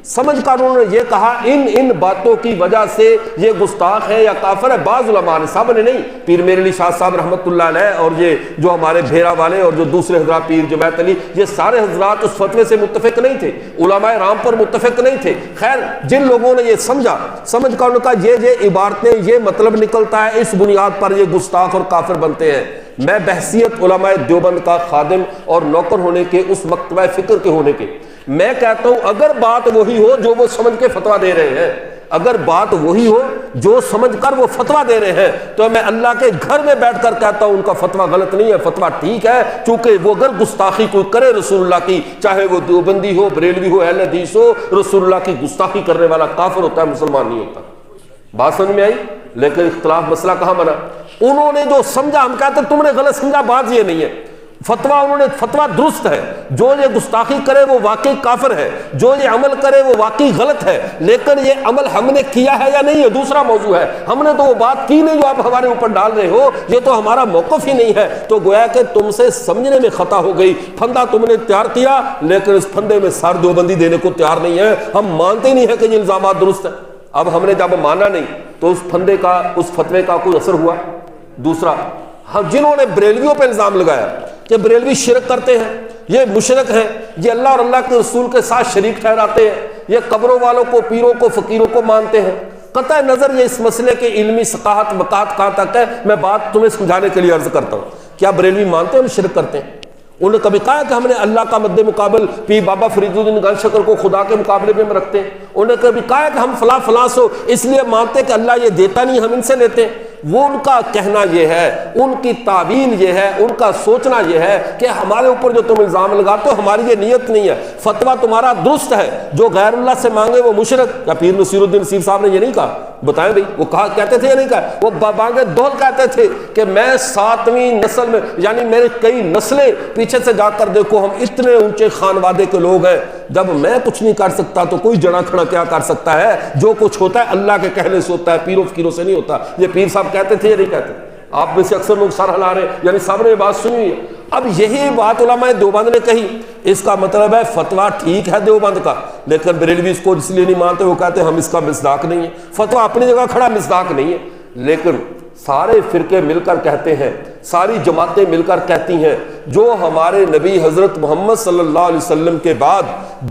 سمجھ کر انہوں نے یہ کہا ان باتوں کی وجہ سے یہ گستاخ ہے یا کافر ہے۔ بعض علماء نے، سب نے نہیں، پیر میرے علی شاہ صاحب رحمۃ اللہ علیہ اور یہ جو ہمارے بھیرا والے اور جو دوسرے حضرات پیر جماعت علی، یہ سارے حضرات اس فتوے سے متفق نہیں تھے، علماء رام پر متفق نہیں تھے۔ خیر جن لوگوں نے یہ سمجھ کر انہوں نے کہا یہ عبارتیں یہ مطلب نکلتا ہے، اس بنیاد پر یہ گستاخ اور کافر بنتے ہیں۔ میں بحثیت علماء دیوبند کا خادم اور نوکر ہونے کے، اس مکتبہ فکر کے ہونے کے، میں کہتا ہوں اگر بات وہی ہو جو وہ سمجھ کے فتویٰ دے رہے ہیں، اگر بات وہی ہو جو سمجھ کر وہ فتویٰ دے رہے ہیں تو میں اللہ کے گھر میں بیٹھ کر کہتا ہوں ان کا فتویٰ غلط نہیں ہے، فتویٰ ٹھیک ہے، چونکہ وہ اگر گستاخی کوئی کرے رسول اللہ کی، چاہے وہ دیوبندی ہو، بریلوی ہو، اہل حدیث ہو، رسول اللہ کی گستاخی کرنے والا کافر ہوتا ہے، مسلمان نہیں ہوتا۔ بات سمجھ میں آئی؟ لیکن اختلاف مسئلہ کہاں بنا؟ انہوں نے جو سمجھا، ہم کہتے تم نے غلط سمجھا، بات یہ نہیں ہے، فتویٰ انہوں نے فتویٰ درست ہے، جو یہ گستاخی کرے وہ واقعی کافر ہے، جو یہ عمل کرے وہ واقعی غلط ہے، لیکن یہ عمل ہم نے کیا ہے یا نہیں یہ دوسرا موضوع ہے۔ ہم نے تو وہ بات کی نہیں جو آپ ہمارے اوپر ڈال رہے ہو، یہ تو ہمارا موقف ہی نہیں ہے، تو گویا کہ تم سے سمجھنے میں خطا ہو گئی، پھندا تم نے تیار کیا لیکن اس پھندے میں سر دیوبندی دینے کو تیار نہیں ہے، ہم مانتے نہیں ہیں کہ یہ الزامات درست ہیں۔ اب ہم نے جب مانا نہیں تو اس پھندے کا، اس فتوے کا کوئی اثر ہوا؟ دوسرا، جنہوں نے بریلویوں پہ الزام لگایا کہ بریلوی شرک کرتے ہیں، یہ مشرک ہیں، یہ اللہ اور اللہ کے رسول کے ساتھ شریک ٹھہراتے ہیں، یہ قبروں والوں کو، پیروں کو، فقیروں کو مانتے ہیں، قطع نظر یہ اس مسئلے کے علمی ثقافت وقات کہاں تک ہے، میں بات تمہیں سمجھانے کے لیے عرض کرتا ہوں۔ کیا بریلوی مانتے ہیں ہم شرک کرتے ہیں؟ انہوں نے کبھی کہا کہ ہم نے اللہ کا مد مقابل پیر بابا فرید الدین گنج شکر کو خدا کے مقابلے میں رکھتے ہیں؟ انہوں نے کبھی کہا کہ ہم فلاں فلاں سو اس لیے مانتے کہ اللہ یہ دیتا نہیں، ہم ان سے لیتے ہیں؟ وہ ان کا کہنا یہ ہے، ان کی تعویل یہ ہے، ان کا سوچنا یہ ہے کہ ہمارے اوپر جو تم الزام لگاتے ہو ہماری یہ نیت نہیں ہے، فتویٰ تمہارا درست ہے، جو غیر اللہ سے مانگے وہ مشرک۔ یا پیر نصیر الدین نصیر صاحب نے یہ نہیں کہا؟ بتائیں بھائی، وہ کہتے تھے یا نہیں کہا؟ وہ بانگ دول کہتے تھے کہ میں 7ویں نسل میں، یعنی میرے کئی نسلیں پیچھے سے جا کر دیکھو ہم اتنے اونچے خانوادے کے لوگ ہیں، جب میں کچھ نہیں کر سکتا تو کوئی جڑا کھڑا کیا کر سکتا ہے؟ جو کچھ ہوتا ہے اللہ کے کہنے سے ہوتا ہے، پیروں فقیروں سے نہیں ہوتا۔ یہ پیر صاحب کہتے تھے یا نہیں کہتے؟ آپ میں سے اکثر لوگ سر ہلا رہے، یعنی سب نے بات سنی ہے۔ اب یہی بات علماء دیوبند نے کہی، اس کا مطلب ہے فتویٰ ٹھیک ہے دیوبند کا، لیکن بریلوی اس کو اس لیے نہیں مانتے، وہ کہتے ہیں ہم اس کا مصداق نہیں ہے، فتویٰ اپنی جگہ کھڑا مصداق نہیں ہے۔ لیکن سارے فرقے مل کر کہتے ہیں، ساری جماعتیں مل کر کہتی ہیں، جو ہمارے نبی حضرت محمد صلی اللہ علیہ وسلم کے بعد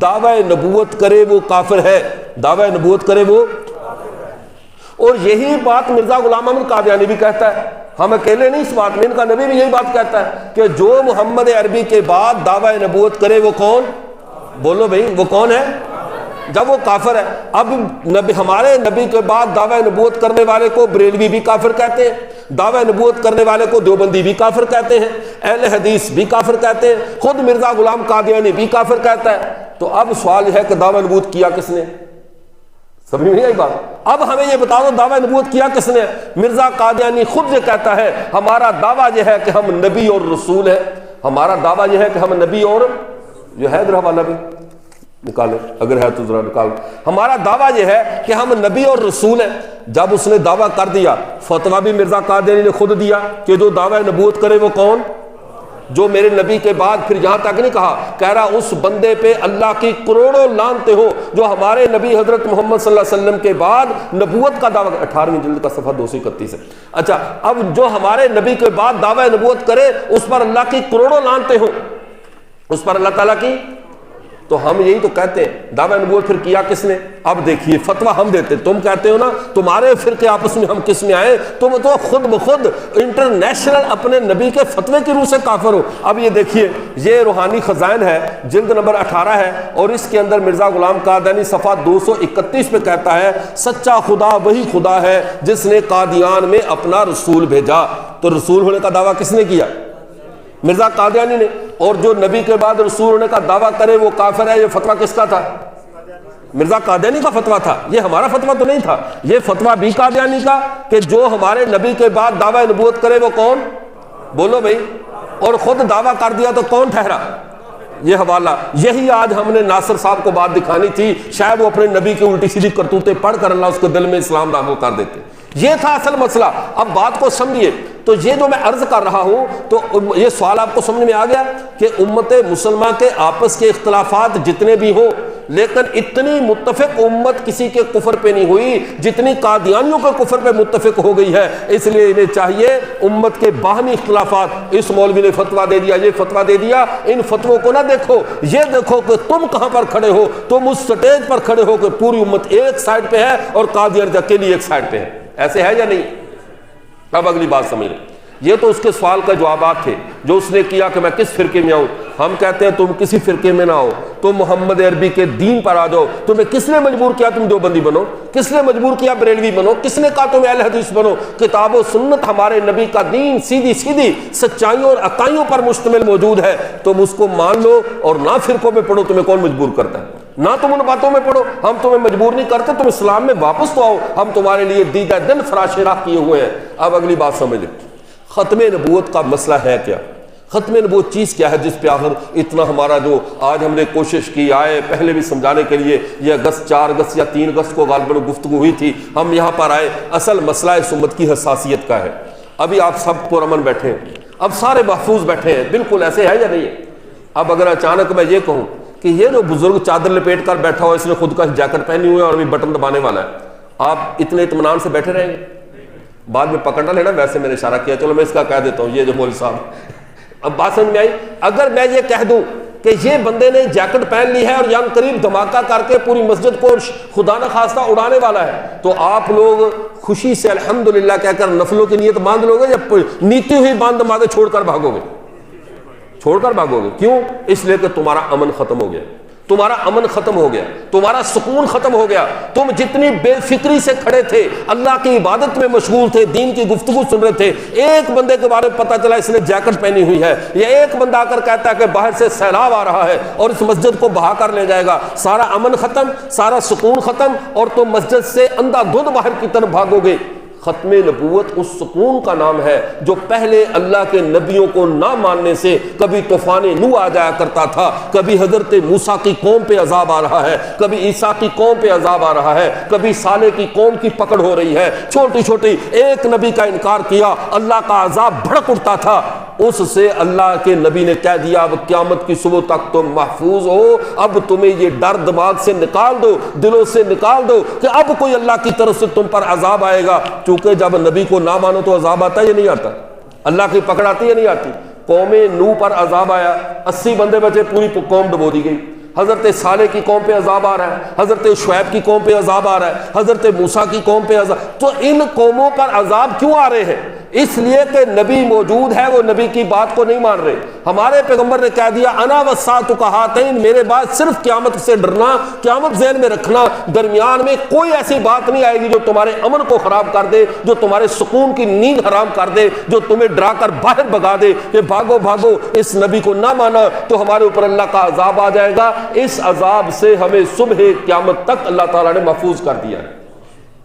دعوی نبوت کرے وہ کافر ہے، دعوی نبوت کرے وہ۔ اور یہی بات مرزا غلام احمد قادیانی بھی کہتا ہے، ہم اکیلے نہیں اس بات میں، ان کا نبی بھی یہی بات کہتا ہے کہ جو محمد عربی کے بعد دعویٰ نبوت کرے وہ کون؟ بولو بھائی وہ کون ہے؟ جب وہ کافر ہے۔ اب ہمارے نبی کے بعد دعویٰ نبوت کرنے والے کو بریلوی بھی کافر کہتے ہیں، دعویٰ نبوت کرنے والے کو دیوبندی بھی کافر کہتے ہیں، اہل حدیث بھی کافر کہتے ہیں، خود مرزا غلام قادیانی بھی کافر کہتا ہے۔ تو اب سوال یہ ہے کہ دعویٰ نبوت کیا کس نے؟ سمجھ میں نہیں آئی بات؟ اب ہمیں یہ بتاؤ دعویٰ نبوت کیا کس نے؟ مرزا قادیانی خود یہ کہتا ہے ہمارا دعویٰ یہ ہے کہ ہم نبی اور رسول ہیں، ہمارا دعویٰ یہ ہے کہ ہم نبی اور، جو ہے ادھر حوالہ بھی نکالے اگر ہے تو ذرا نکال، ہمارا دعویٰ یہ ہے کہ ہم نبی اور رسول ہیں۔ جب اس نے دعویٰ کر دیا، فتویٰ بھی مرزا قادیانی نے خود دیا کہ جو دعویٰ نبوت کرے وہ کون؟ جو میرے نبی کے بعد، پھر یہاں تک نہیں کہا، کہہ رہا اس بندے پہ اللہ کی کروڑوں لعنتیں ہوں جو ہمارے نبی حضرت محمد صلی اللہ علیہ وسلم کے بعد نبوت کا دعویٰ، 18ویں جلد کا صفحہ 231 ہے۔ اچھا، اب جو ہمارے نبی کے بعد دعویٰ نبوت کرے اس پر اللہ کی کروڑوں لعنتیں ہوں، اس پر اللہ تعالیٰ کی۔ تو ہم یہی تو کہتے ہیں دعویٰ نبوت پھر کیا کس نے؟ اب دیکھیے فتویٰ ہم دیتے، تم کہتے ہو نا تمہارے فرقے آپس میں ہم کس میں آئے، تم تو خود بخود انٹرنیشنل اپنے نبی کے فتوے کی روح سے کافر ہو۔ اب یہ دیکھیے، یہ روحانی خزائن ہے، جلد نمبر 18 ہے، اور اس کے اندر مرزا غلام قادیانی صفحہ 231 پہ کہتا ہے سچا خدا وہی خدا ہے جس نے قادیان میں اپنا رسول بھیجا۔ تو رسول ہونے کا دعویٰ کس نے کیا؟ مرزا قادیانی نے۔ اور جو نبی کے بعد رسول ہونے کا دعویٰ کرے وہ کافر ہے، یہ فتویٰ کس کا تھا؟ مرزا قادیانی کا فتویٰ تھا، یہ ہمارا فتویٰ تو نہیں تھا، یہ فتویٰ بھی قادیانی کا کہ جو ہمارے نبی کے بعد دعویٰ نبوت کرے وہ کون؟ بولو بھائی، اور خود دعویٰ کر دیا تو کون ٹھہرا؟ یہ حوالہ۔ یہی آج ہم نے ناصر صاحب کو بات دکھانی تھی، شاید وہ اپنے نبی کی الٹی سیدھی کرتوتیں پڑھ کر اللہ اس کے دل میں اسلام داخل کر دیتے۔ یہ تھا اصل مسئلہ۔ اب بات کو سمجھیے، تو یہ جو میں عرض کر رہا ہوں تو یہ سوال آپ کو سمجھ میں آ گیا کہ امت مسلمہ کے آپس کے اختلافات جتنے بھی ہوں، لیکن اتنی متفق امت کسی کے کفر پہ نہیں ہوئی جتنی قادیانیوں کے کفر پہ متفق ہو گئی ہے۔ اس لیے انہیں چاہیے امت کے باہمی اختلافات، اس مولوی نے فتویٰ دے دیا، یہ فتویٰ دے دیا، ان فتووں کو نہ دیکھو، یہ دیکھو کہ تم کہاں پر کھڑے ہو۔ تم اس سٹیج پر کھڑے ہو کہ پوری امت ایک سائڈ پہ ہے اور قادیان اکیلی ایک سائڈ پہ ہے، ایسے ہے یا نہیں؟ اب اگلی بات سمجھ لیں، یہ تو اس کے سوال کا جوابات تھے جو اس نے کیا کہ میں کس فرقے میں آؤں۔ ہم کہتے ہیں تم کسی فرقے میں نہ آؤ، تم محمد عربی کے دین پر آ جاؤ۔ تمہیں کس نے مجبور کیا تم دیوبندی بنو؟ کس نے مجبور کیا بریلوی بنو؟ کس نے کہا تم اہل حدیث بنو؟ کتاب و سنت ہمارے نبی کا دین سیدھی سیدھی سچائیوں اور عقائدوں پر مشتمل موجود ہے، تم اس کو مان لو اور نہ فرقوں میں پڑھو۔ تمہیں کون مجبور کرتا ہے؟ نہ تم ان باتوں میں پڑھو، ہم تمہیں مجبور نہیں کرتے، تم اسلام میں واپس تو آؤ، ہم تمہارے لیے دیدہ دن فراش راہ کیے ہوئے ہیں۔ اب اگلی بات سمجھ لیں، ختم نبوت کا مسئلہ ہے کیا؟ ختم نبوت چیز کیا ہے جس پہ آخر اتنا ہمارا جو آج ہم نے کوشش کی آئے پہلے بھی سمجھانے کے لیے، یہ اگست 4 اگست یا 3 اگست کو غالباً گفتگو ہوئی تھی، ہم یہاں پر آئے، اصل مسئلہ اس امت کی حساسیت کا ہے۔ ابھی آپ سب پرامن بیٹھے ہیں، اب سارے محفوظ بیٹھے ہیں، بالکل ایسے ہے یا نہیں ہے؟ اب اگر اچانک میں یہ کہوں کہ یہ جو بزرگ چادر لپیٹ کر بیٹھا ہوا، اس نے خود کا جیکٹ پہنی ہوئی ہے اور ابھی بٹن دبانے والا ہے، آپ اتنے اطمینان سے بیٹھے رہیں گے؟ بعد میں پکڑنا لینا، ویسے میں نے اشارہ کیا، چلو میں اس کا کہہ دیتا ہوں، یہ جو مولوی صاحب، اب بات سمجھ میں آئی؟ اگر میں یہ کہہ دوں کہ یہ بندے نے جیکٹ پہن لی ہے اور یان قریب دھماکہ کر کے پوری مسجد کو خدا نہ خواستہ اڑانے والا ہے، تو آپ لوگ خوشی سے الحمدللہ کہہ کر نفلوں کی نیت باندھ لو گے یا نیتی ہوئی باندھ ماندے چھوڑ کر بھاگو گے؟ چھوڑ کر بھاگو گے۔ کیوں؟ اس لیے کہ تمہارا امن ختم ہو گیا، تمہارا امن ختم ہو گیا، تمہارا سکون ختم ہو گیا۔ تم جتنی بے فکری سے کھڑے تھے، اللہ کی عبادت میں مشغول تھے، دین کی گفتگو سن رہے تھے، ایک بندے کے بارے میں پتہ چلا اس نے جیکٹ پہنی ہوئی ہے، یا ایک بندہ آ کر کہتا ہے کہ باہر سے سیلاب آ رہا ہے اور اس مسجد کو بہا کر لے جائے گا، سارا امن ختم، سارا سکون ختم، اور تم مسجد سے اندھا دھند باہر کی طرف بھاگو گے۔ ختم نبوت اس سکون کا نام ہے جو پہلے اللہ کے نبیوں کو نہ ماننے سے کبھی طوفان نوح آ جایا کرتا تھا، کبھی حضرت موسیٰ کی قوم پہ عذاب آ رہا ہے، کبھی عیسیٰ کی قوم پہ عذاب آ رہا ہے، کبھی صالح کی قوم کی پکڑ ہو رہی ہے، چھوٹی چھوٹی ایک نبی کا انکار کیا اللہ کا عذاب بھڑک اٹھتا تھا، اس سے اللہ کے نبی نے کہہ دیا اب قیامت کی صبح تک تم محفوظ ہو، اب تمہیں یہ ڈر دماغ سے نکال دو، دلوں سے نکال دو کہ اب کوئی اللہ کی طرف سے تم پر عذاب آئے گا، کیونکہ جب نبی کو نہ مانو تو عذاب آتا ہے یا نہیں آتا؟ اللہ کی پکڑ آتی یا نہیں آتی؟ قوم نوح پر عذاب آیا، 80 بندے بچے، پوری قوم ڈبو دی گئی۔ حضرت صالح کی قوم پہ عذاب آ رہا ہے، حضرت شعیب کی قوم پہ عذاب آ رہا ہے، حضرت موسیٰ کی قوم پہ عذاب. تو ان قوموں پر عذاب کیوں آ رہے ہیں؟ اس لیے کہ نبی موجود ہے، وہ نبی کی بات کو نہیں مان رہے. ہمارے پیغمبر نے کہہ دیا انا والساعۃ کہاتین، میرے بعد صرف قیامت سے ڈرنا، قیامت ذہن میں رکھنا، درمیان میں کوئی ایسی بات نہیں آئے گی جو تمہارے امن کو خراب کر دے، جو تمہارے سکون کی نیند حرام کر دے، جو تمہیں ڈرا کر باہر بھگا دے کہ بھاگو بھاگو، اس نبی کو نہ مانا تو ہمارے اوپر اللہ کا عذاب آ جائے گا. اس عذاب سے ہمیں صبح قیامت تک اللہ تعالیٰ نے محفوظ کر دیا ہے.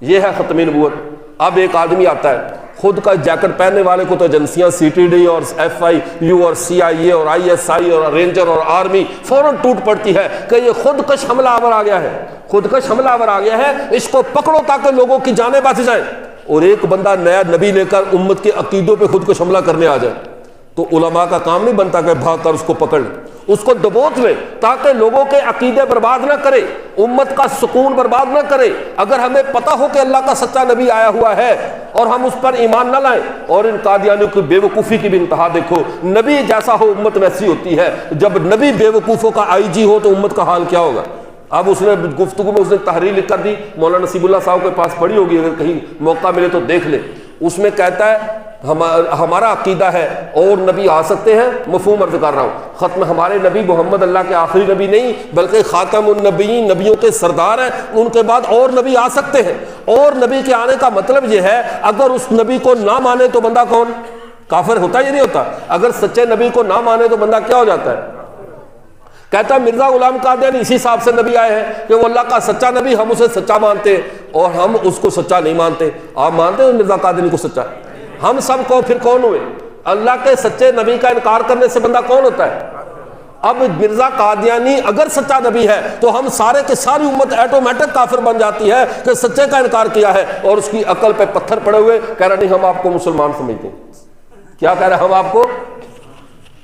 یہ ہے ختم نبوت. اب ایک آدمی آتا ہے، خود کا جیکٹ پہننے والے کو تو ایجنسیاں سی ٹی ڈی اور ایف آئی یو اور سی آئی اے اور آئی ایس آئی اور رینجر اور آرمی فوراً ٹوٹ پڑتی ہے کہ یہ خود کش حملہ آور آ گیا ہے، خود کش حملہ آور آ گیا ہے، اس کو پکڑو تاکہ لوگوں کی جانیں بچ جائیں. اور ایک بندہ نیا نبی لے کر امت کے عقیدوں پہ خود کش حملہ کرنے آ جائے تو علماء کا کام نہیں بنتا کہ بھاگ کر اس کو پکڑ لیں، اس کو دبوچ لیں تاکہ لوگوں کے عقیدے برباد نہ کرے، امت کا سکون برباد نہ کرے. اگر ہمیں پتہ ہو کہ اللہ کا سچا نبی آیا ہوا ہے اور ہم اس پر ایمان نہ لائیں. اور ان قادیانیوں کی بے وقوفی کی بھی انتہا دیکھو. نبی جیسا ہو امت ویسی ہوتی ہے، جب نبی بے وقوفوں کا آئی جی ہو تو امت کا حال کیا ہوگا؟ اب اس نے گفتگو میں اس نے تحریر لکھ کر دی، مولانا نصیب اللہ صاحب کے پاس پڑھی ہوگی، اگر کہیں موقع ملے تو دیکھ لے. اس میں کہتا ہے ہمارا عقیدہ ہے اور نبی آ سکتے ہیں، مفہوم عرض کر رہا ہوں، ختم ہمارے نبی محمد اللہ کے آخری نبی نہیں بلکہ خاتم النبیین، نبیوں کے سردار ہیں، ان کے بعد اور نبی آ سکتے ہیں. اور نبی کے آنے کا مطلب یہ ہے اگر اس نبی کو نہ مانے تو بندہ کون؟ کافر ہوتا یا نہیں ہوتا؟ اگر سچے نبی کو نہ مانے تو بندہ کیا ہو جاتا ہے؟ کہتا ہے مرزا غلام قادیانی اسی حساب سے نبی آئے ہیں کہ وہ اللہ کا سچا نبی، ہم اسے سچا مانتے اور ہم اس کو سچا نہیں مانتے. آپ مانتے ہیں مرزا قادیانی کو سچا؟ ہم سب کو پھر کون ہوئے؟ اللہ کے سچے نبی کا انکار کرنے سے بندہ کون ہوتا ہے؟ اب مرزا قادیانی اگر سچا نبی ہے تو ہم سارے کے ساری امت ایٹومیٹک کافر بن جاتی ہے کہ سچے کا انکار کیا ہے اور اس کی عقل پہ پتھر پڑے ہوئے کہہ رہا نہیں ہم آپ کو مسلمان سمجھتے ہیں. کیا کہہ رہے ہیں؟ ہم آپ کو.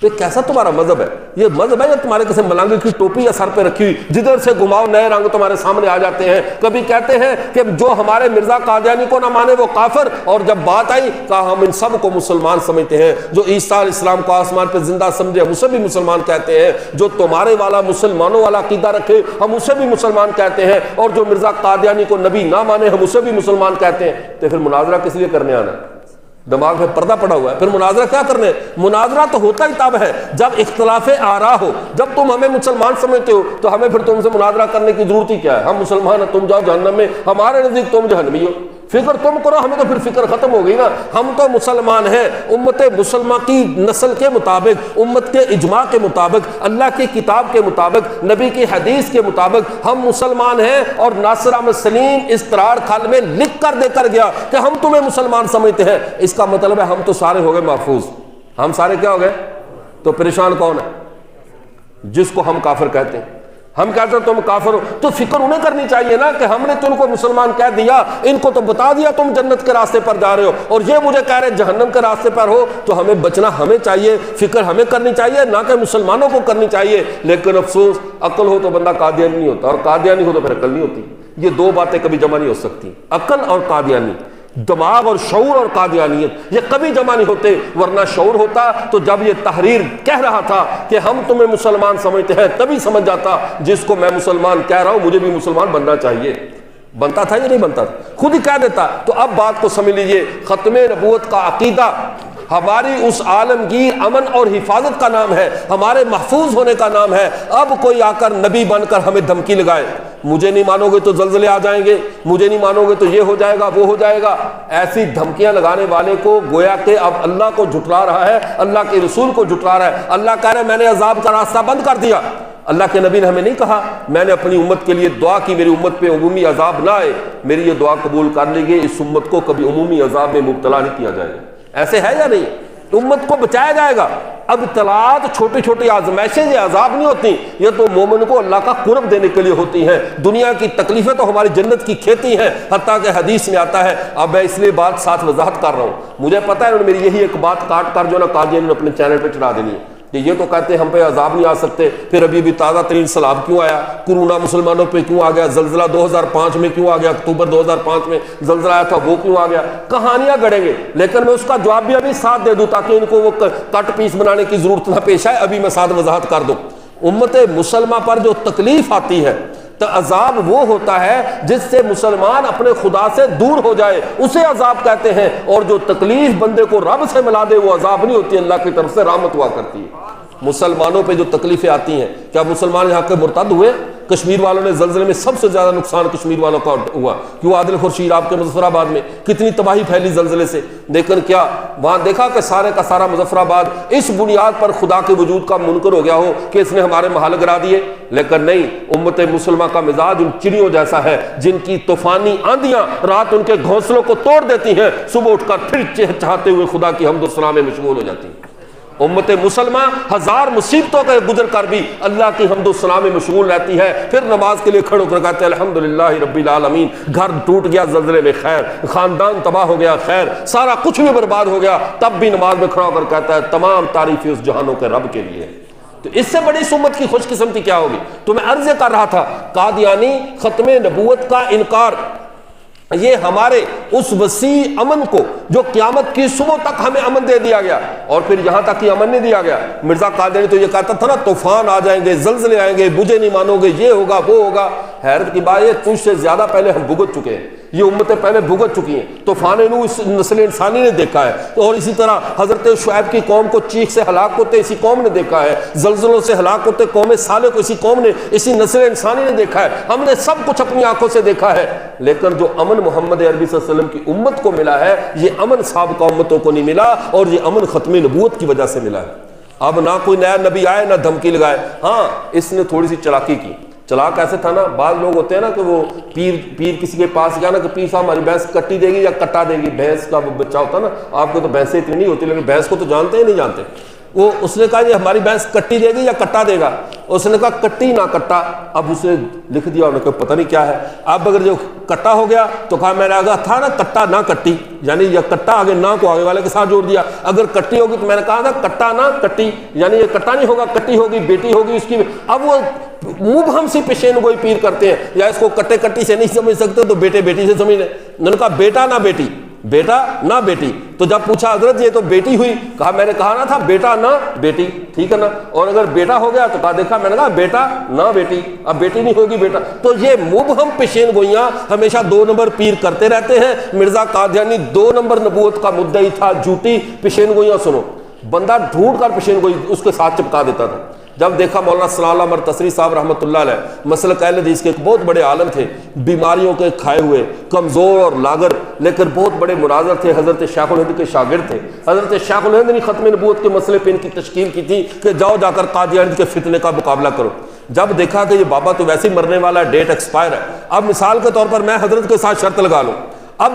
تو کیسا تمہارا مذہب ہے؟ یہ مذہب ہے یا تمہارے کسی ملانگے کی ٹوپی یا سر پہ رکھی ہوئی، جدھر سے گھماؤ نئے رنگ تمہارے سامنے آ جاتے ہیں. کبھی کہتے ہیں کہ جو ہمارے مرزا قادیانی کو نہ مانے وہ کافر، اور جب بات آئی کہا ہم ان سب کو مسلمان سمجھتے ہیں. جو عیسیٰ علیہ السلام کو آسمان پہ زندہ سمجھے ہم اسے بھی مسلمان کہتے ہیں، جو تمہارے والا مسلمانوں والا عقیدہ رکھے ہم اسے بھی مسلمان کہتے ہیں، اور جو مرزا قادیانی کو نبی نہ مانے ہم اسے بھی مسلمان کہتے ہیں. تو پھر مناظرہ کس لیے کرنے آنا؟ دماغ میں پردہ پڑا ہوا ہے. پھر مناظرہ کیا کرنے؟ مناظرہ تو ہوتا ہی تب ہے جب اختلاف آراء ہو. جب تم ہمیں مسلمان سمجھتے ہو تو ہمیں پھر تم سے مناظرہ کرنے کی ضرورت ہی کیا ہے؟ ہم مسلمان ہیں، تم جاؤ جہنم میں، ہمارے نزدیک تم جہنمی ہو. فکر تم کرو، ہمیں تو پھر فکر ختم ہو گئی نا. ہم تو مسلمان ہیں امت مسلمہ کی نسل کے مطابق، امت کے اجماع کے مطابق، اللہ کی کتاب کے مطابق، نبی کی حدیث کے مطابق ہم مسلمان ہیں. اور ناصر احمد سلیم استرار کھال میں لکھ کر دے کر گیا کہ ہم تمہیں مسلمان سمجھتے ہیں. اس کا مطلب ہے ہم تو سارے ہو گئے محفوظ. ہم سارے کیا ہو گئے؟ تو پریشان کون ہے؟ جس کو ہم کافر کہتے ہیں. ہم کہتے ہیں تم کافر ہو تو فکر انہیں کرنی چاہیے نا کہ ہم نے تم کو مسلمان کہہ دیا، ان کو تو بتا دیا تم جنت کے راستے پر جا رہے ہو، اور یہ مجھے کہہ رہے جہنم کے راستے پر ہو. تو ہمیں بچنا ہمیں چاہیے، فکر ہمیں کرنی چاہیے، نہ کہ مسلمانوں کو کرنی چاہیے. لیکن افسوس عقل ہو تو بندہ قادیانی نہیں ہوتا، اور قادیانی ہو تو پھر عقل نہیں ہوتی. یہ دو باتیں کبھی جمع نہیں ہو سکتی، عقل اور قادیانی. دماغ اور شعور اور قادیانیت یہ کبھی جمع نہیں ہوتے. ورنہ شعور ہوتا تو جب یہ تحریر کہہ رہا تھا کہ ہم تمہیں مسلمان سمجھتے ہیں تبھی سمجھ جاتا جس کو میں مسلمان کہہ رہا ہوں مجھے بھی مسلمان بننا چاہیے. بنتا تھا یا نہیں بنتا تھا؟ خود ہی کہہ دیتا. تو اب بات کو سمجھ لیجیے، ختم نبوت کا عقیدہ ہماری اس عالمگیر امن اور حفاظت کا نام ہے، ہمارے محفوظ ہونے کا نام ہے. اب کوئی آ کر نبی بن کر ہمیں دھمکی لگائے، مجھے نہیں مانو گے تو زلزلے آ جائیں گے، مجھے نہیں مانو گے تو یہ ہو جائے گا وہ ہو جائے گا، ایسی دھمکیاں لگانے والے کو گویا کہ اب اللہ کو جھٹلا رہا ہے، اللہ کے رسول کو جھٹلا رہا ہے. اللہ کہہ رہا ہے میں نے عذاب کا راستہ بند کر دیا. اللہ کے نبی نے ہمیں نہیں کہا، میں نے اپنی امت کے لیے دعا کی میری امت پہ عمومی عذاب نہ آئے. میری یہ دعا قبول کر لیجیے، اس امت کو کبھی عمومی عذاب میں مبتلا نہیں کیا جائے گا. ایسے ہے یا نہیں؟ امت کو بچایا جائے گا. اب اطلاعات چھوٹی چھوٹی آزمائشیں یہ عذاب نہیں ہوتی، یہ تو مومن کو اللہ کا قرب دینے کے لیے ہوتی ہیں. دنیا کی تکلیفیں تو ہماری جنت کی کھیتی ہیں، حتیٰ کہ حدیث میں آتا ہے. اب میں اس لیے بات ساتھ وضاحت کر رہا ہوں، مجھے پتا ہے انہوں نے میری یہی ایک بات کاٹ کر جو نا قادیانی نے اپنے چینل پہ چڑھا دینی ہے کہ یہ تو کہتے ہیں ہم پہ عذاب نہیں آ سکتے، پھر ابھی بھی تازہ ترین سیلاب کیوں آیا، کورونا مسلمانوں پہ کیوں آ گیا، زلزلہ 2005 میں کیوں آ گیا، اکتوبر 2005 میں زلزلہ آیا تھا وہ کیوں آ گیا. کہانیاں گڑھیں گے، لیکن میں اس کا جواب بھی ابھی ساتھ دے دوں تاکہ ان کو وہ کٹ پیس بنانے کی ضرورت نہ پیش آئے. ابھی میں ساتھ وضاحت کر دوں. امت مسلمہ پر جو تکلیف آتی ہے تو عذاب وہ ہوتا ہے جس سے مسلمان اپنے خدا سے دور ہو جائے، اسے عذاب کہتے ہیں، اور جو تکلیف بندے کو رب سے ملا دے وہ عذاب نہیں ہوتی، اللہ کی طرف سے رحمت ہوا کرتی ہے۔ مسلمانوں پہ جو تکلیفیں آتی ہیں، کیا مسلمان یہاں کے مرتد ہوئے؟ کشمیر والوں نے زلزلے میں سب سے زیادہ نقصان کشمیر والوں کا ہوا، کیوں؟ عادل خورشید آپ کے مظفر آباد میں کتنی تباہی پھیلی زلزلے سے، لیکن کیا وہاں دیکھا کہ سارے کا سارا مظفر آباد اس بنیاد پر خدا کے وجود کا منکر ہو گیا ہو کہ اس نے ہمارے محل گرا دیے؟ لیکن نہیں، امت مسلمہ کا مزاج ان چڑیوں جیسا ہے جن کی طوفانی آندیاں رات ان کے گھونسلوں کو توڑ دیتی ہیں، صبح اٹھ کر پھر چہچہاتے ہوئے خدا کی حمد و ثنا میں مشغول ہو جاتی ہیں۔ امت مسلمہ ہزار مصیبتوں کا گزر کر بھی اللہ کی حمد و ثنا میں مشغول رہتی ہے، پھر نماز کے لیے کھڑے ہو کر کہتے ہیں الحمدللہ رب العالمین، گھر ٹوٹ گیا زلزلے میں خیر، خاندان تباہ ہو گیا خیر، سارا کچھ بھی برباد ہو گیا، تب بھی نماز میں کھڑا ہو کر کہتا ہے تمام تعریفیں اس جہانوں کے رب کے لیے۔ تو اس سے بڑی اس امت کی خوش قسمتی کیا ہوگی؟ تو میں عرض کر رہا تھا، قادیانی ختم نبوت کا انکار یہ ہمارے اس وسیع امن کو جو قیامت کی صبح تک ہمیں امن دے دیا گیا، اور پھر یہاں تک ہی امن نہیں دیا گیا۔ مرزا قادیانی تو یہ کہتا تھا نا طوفان آ جائیں گے، زلزلے آئیں گے، مجھے نہیں مانو گے، یہ ہوگا وہ ہوگا۔ حیرت کی بات یہ تجھ سے زیادہ پہلے ہم بھگت چکے ہیں، یہ امتیں پہلے بھگت چکی ہیں، طوفان نوح اس نسل انسانی نے دیکھا ہے، اور اسی طرح حضرت شعیب کی قوم کو چیخ سے ہلاک ہوتے اسی قوم نے دیکھا ہے، زلزلوں سے ہلاک ہوتے قوم صالح کو اسی قوم نے، اسی نسل انسانی نے دیکھا ہے، ہم نے سب کچھ اپنی آنکھوں سے دیکھا ہے۔ لیکن جو امن محمد عربی صلی اللہ علیہ وسلم کی امت کو ملا ہے، یہ امن سابقہ امتوں کو نہیں ملا، اور یہ امن ختم نبوت کی وجہ سے ملا ہے۔ اب نہ کوئی نیا نبی آئے نہ دھمکی لگائے، ہاں اس نے تھوڑی سی چلاکی کی۔ چلاک ایسے تھا نا، بعض لوگ ہوتے ہیں نا کہ وہ پیر کسی کے پاس گیا نا کہ پیر صاحب ہماری بھینس کٹی دے گی یا کٹا دے گی، بھینس کا وہ بچہ ہوتا نا، آپ کو تو بھینسیں اتنی نہیں ہوتی لیکن بھینس کو تو جانتے ہی نہیں جانتے، وہ اس نے کہا یہ ہماری بھینس کٹی دے گی یا کٹا دے گا، اس نے کہا کٹی نہ کٹا، اب اسے لکھ دیا انہوں نے کہا پتہ نہیں کیا ہے، اب اگر جو کٹا ہو گیا تو کہا میں نے آگا تھا نا کٹا نہ کٹی، یعنی یہ کٹا آگے نہ کو آگے والے کے ساتھ جوڑ دیا، اگر کٹی ہوگی تو میں نے کہا تھا کٹا نہ کٹی، یعنی یہ کٹا نہیں ہوگا کٹی ہوگی، بیٹی ہوگی اس کی۔ اب وہ مبہم سی پیشین گوئی پیر کرتے ہیں، یا اس کو کٹے کٹی سے نہیں سمجھ سکتے تو بیٹے بیٹی سے سمجھ لیں، انہوں نے کہا بیٹا نہ بیٹی، بیٹا نہ بیٹی، تو جب پوچھا حضرت یہ تو بیٹی ہوئی، کہا میں نے کہا نا تھا بیٹا نہ بیٹی، ٹھیک ہے نا، اور اگر بیٹا ہو گیا تو کہا دیکھا میں نے کہا بیٹا نہ بیٹی، اب بیٹی نہیں ہوگی بیٹا۔ تو یہ مبہم پیشین گوئیاں ہمیشہ دو نمبر پیر کرتے رہتے ہیں۔ مرزا قادیانی دو نمبر نبوت کا مدعی تھا، جھوٹی پیشین گوئیاں سنو، بندہ ڈھونڈ کر پیشین گوئی اس کے ساتھ چپکا دیتا تھا۔ جب دیکھا مولانا ثناء اللہ عمر تصری صاحب رحمۃ اللہ علیہ مسلک اہل حدیث کے ایک بہت بڑے عالم تھے، بیماریوں کے کھائے ہوئے، کمزور اور لاغر، لیکن بہت بڑے مناظر تھے، حضرت شیخ الہند کے شاگرد تھے۔ حضرت شیخ الہند نے ختم نبوت کے مسئلے پہ ان کی تشکیل کی تھی کہ جاؤ جا کر قادیانی کے فتنے کا مقابلہ کرو۔ جب دیکھا کہ یہ بابا تو ویسے ہی مرنے والا ہے، ڈیٹ ایکسپائر ہے، اب مثال کے طور پر میں حضرت کے ساتھ شرط لگا لوں، اب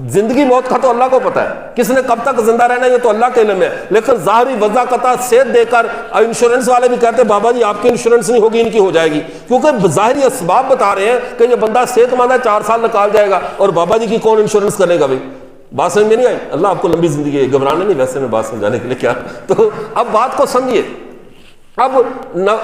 زندگی موت کا تو اللہ کو پتا ہے، کس نے کب تک زندہ رہنا ہے یہ تو اللہ کے علم ہے، لیکن ظاہری وضاحت صحت دے کر انشورنس والے بھی کہتے ہیں بابا جی آپ کی انشورنس نہیں ہوگی، ان کی ہو جائے گی، کیونکہ ظاہری اسباب بتا رہے ہیں کہ یہ بندہ صحت مند ہے 4 سال نکال جائے گا، اور بابا جی کی کون انشورنس کرے گا؟ بھائی بات سمجھ میں نہیں آئی؟ اللہ آپ کو لمبی زندگی ہے، گھبرانا نہیں، ویسے میں بات سمجھانے کے لیے کیا۔ تو اب بات کو سمجھیے، اب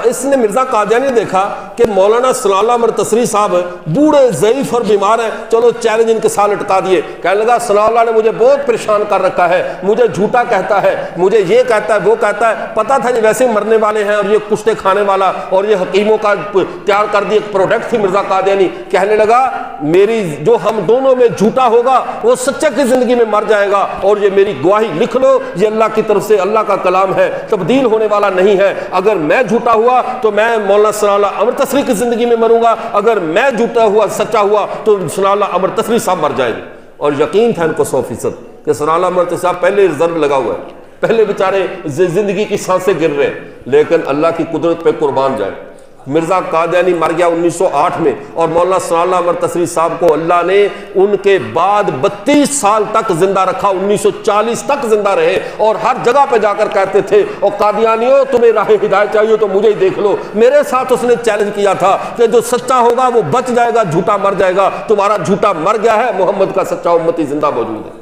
اس نے مرزا قادیانی نے دیکھا کہ مولانا ثناء اللہ عمر تصری صاحب بوڑھے ضعیف اور بیمار ہیں، چلو چیلنج ان کے ساتھ لٹکا دیے۔ کہنے لگا ثناء اللہ نے مجھے بہت پریشان کر رکھا ہے، مجھے جھوٹا کہتا ہے، مجھے یہ کہتا ہے وہ کہتا ہے، پتا تھا یہ ویسے مرنے والے ہیں اور یہ کشتے کھانے والا اور یہ حکیموں کا تیار کر دی ایک پروڈکٹ تھی مرزا قادیانی۔ کہنے لگا میری جو ہم دونوں میں جھوٹا ہوگا وہ سچے کی زندگی میں مر جائے گا، اور یہ میری گواہی لکھ لو، یہ اللہ کی طرف سے اللہ کا کلام ہے، تبدیل ہونے والا نہیں ہے۔ اگر میں جھوٹا ہوا تو میں مولانا ثناء اللہ عمر تصری کی زندگی میں مروں گا، اگر میں جھوٹا ہوا سچا ہوا تو ثناء اللہ عمر تصری صاحب مر جائے گے۔ اور یقین تھا ان کو 100% کہ ثناء اللہ عمر تصری صاحب پہلے ریزرو لگا ہوا ہے، پہلے بیچارے زندگی کی سانسیں گر رہے ہیں، لیکن اللہ کی قدرت پہ قربان جائے۔ مرزا قادیانی مر گیا 1908 میں، اور مولانا ثناء اللہ عمر تصری صاحب کو اللہ نے ان کے بعد 32 سال تک زندہ رکھا، 1940 تک زندہ رہے، اور ہر جگہ پہ جا کر کہتے تھے اور قادیانیوں تمہیں راہ ہدایت چاہیے تو مجھے ہی دیکھ لو۔ میرے ساتھ اس نے چیلنج کیا تھا کہ جو سچا ہوگا وہ بچ جائے گا، جھوٹا مر جائے گا، تمہارا جھوٹا مر گیا ہے، محمد کا سچا امتی زندہ موجود ہے۔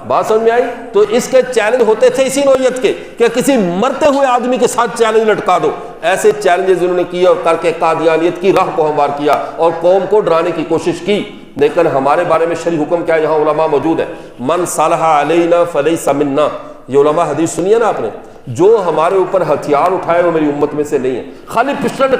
بات سمجھ میں آئی؟ تو اس کے چیلنج ہوتے تھے اسی نوعیت کے کہ کسی مرتے ہوئے آدمی کے ساتھ چیلنج لٹکا دو، ایسے چیلنجز انہوں نے کیے اور کر کے قادیانیت کی راہ کو ہموار کیا اور قوم کو ڈرانے کی کوشش کی۔ لیکن ہمارے بارے میں شرعی حکم کیا ہے؟ یہاں علماء موجود ہیں، من صالح علینا فلیس منا، یہ علماء حدیث سنی ہے نا آپ نے، جو ہمارے اوپر ہتھیار اٹھائے وہ میری امت میں سے نہیں ہے۔ خالی پسٹل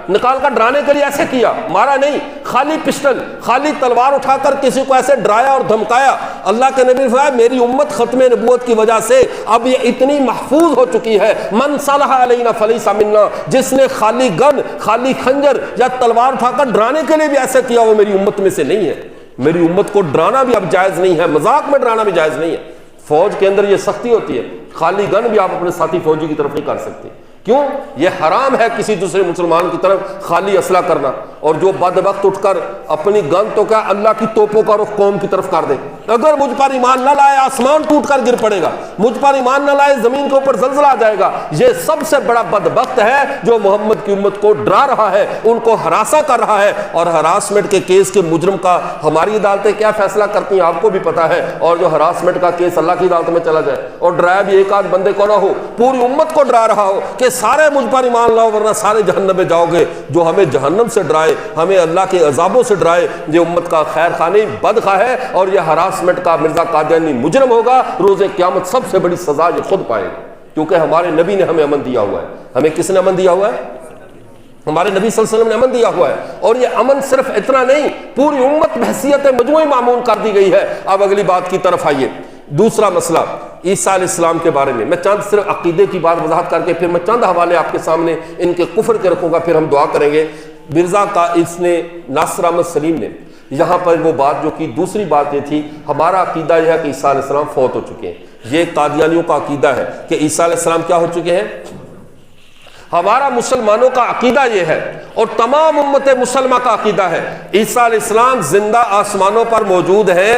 نکال کر ڈرانے کے لیے ایسے کیا، مارا نہیں، خالی پسٹل، خالی تلوار اٹھا کر کسی کو ایسے ڈرایا اور دھمکایا۔ اللہ کے نبی نے فرمایا میری امت ختم نبوت کی وجہ سے اب یہ اتنی محفوظ ہو چکی ہے، من صلح علینا فلیس منا، جس نے خالی گن، خالی خنجر یا تلوار اٹھا کر ڈرانے کے لیے بھی ایسے کیا وہ میری امت میں سے نہیں ہے۔ میری امت کو ڈرانا بھی اب جائز نہیں ہے، مذاق میں ڈرانا بھی جائز نہیں ہے۔ فوج کے اندر یہ سختی ہوتی ہے، خالی گن بھی آپ اپنے ساتھی فوجی کی طرف نہیں کر سکتے۔ کیوں؟ یہ حرام ہے کسی دوسرے مسلمان کی طرف خالی اسلحہ کرنا، اور جو بدبخت اٹھ کر اپنی گن تو کیا اللہ کی توپوں کا رخ قوم کی طرف کر دے، اگر مجھ پر ایمان نہ لائے آسمان ٹوٹ کر گر پڑے گا، مجھ پر ایمان نہ لائے زمین کے اوپر زلزلہ آ جائے گا۔ یہ سب سے بڑا بدبخت ہے جو محمد کی امت کو ڈرا رہا ہے، ان کو ہراساں کر رہا ہے۔ اور ہراسمنٹ کے کیس کے مجرم کا ہماری عدالتیں کیا فیصلہ کرتی ہیں آپ کو بھی پتا ہے، اور جو ہراسمنٹ کا کیس اللہ کی عدالت میں چلا جائے اور ڈرایا بھی ایک آدھ بندے کو نہ ہو، پوری امت کو ڈرا رہا ہو کہ سارے مجھ پر ایمان لاؤ ورنہ سارے جہنم میں جاؤ گے۔ جو ہمیں جہنم سے ڈرائے، ہمیں اللہ کے عذابوں سے ڈرائے، یہ امت کا خیر خواہ نہیں بدخواہ ہے، اور یہ ہراسمنٹ کا مرزا قادیانی مجرم ہوگا، روز قیامت سب سے بڑی سزا یہ خود پائے گا، کیونکہ ہمارے نبی نے ہمیں امن دیا ہوا ہے۔ ہمیں کس نے امن دیا ہوا ہے؟ ہمارے نبی صلی اللہ علیہ وسلم نے امن دیا ہوا ہے، اور یہ امن صرف اتنا نہیں، پوری امت بحیثیت مجموعی معمون کر دی گئی ہے۔ اب اگلی بات کی طرف آئیے، دوسرا مسئلہ عیسیٰ علیہ السلام کے بارے میں۔ میں چند صرف عقیدے کی بات وضاحت کر کے پھر میں چند حوالے آپ کے سامنے ان کے کفر کے رکھوں گا، پھر ہم دعا کریں گے۔ مرزا کا اس نے ناصر احمد سلیم نے یہاں پر وہ بات جو کی، دوسری بات یہ تھی ہمارا عقیدہ یہ ہے کہ عیسیٰ علیہ السلام فوت ہو چکے ہیں۔ یہ قادیانیوں کا عقیدہ ہے کہ عیسیٰ علیہ السلام کیا ہو چکے ہیں۔ ہمارا مسلمانوں کا عقیدہ یہ ہے، اور تمام امت مسلمہ کا عقیدہ ہے، عیسیٰ علیہ السلام زندہ آسمانوں پر موجود ہیں۔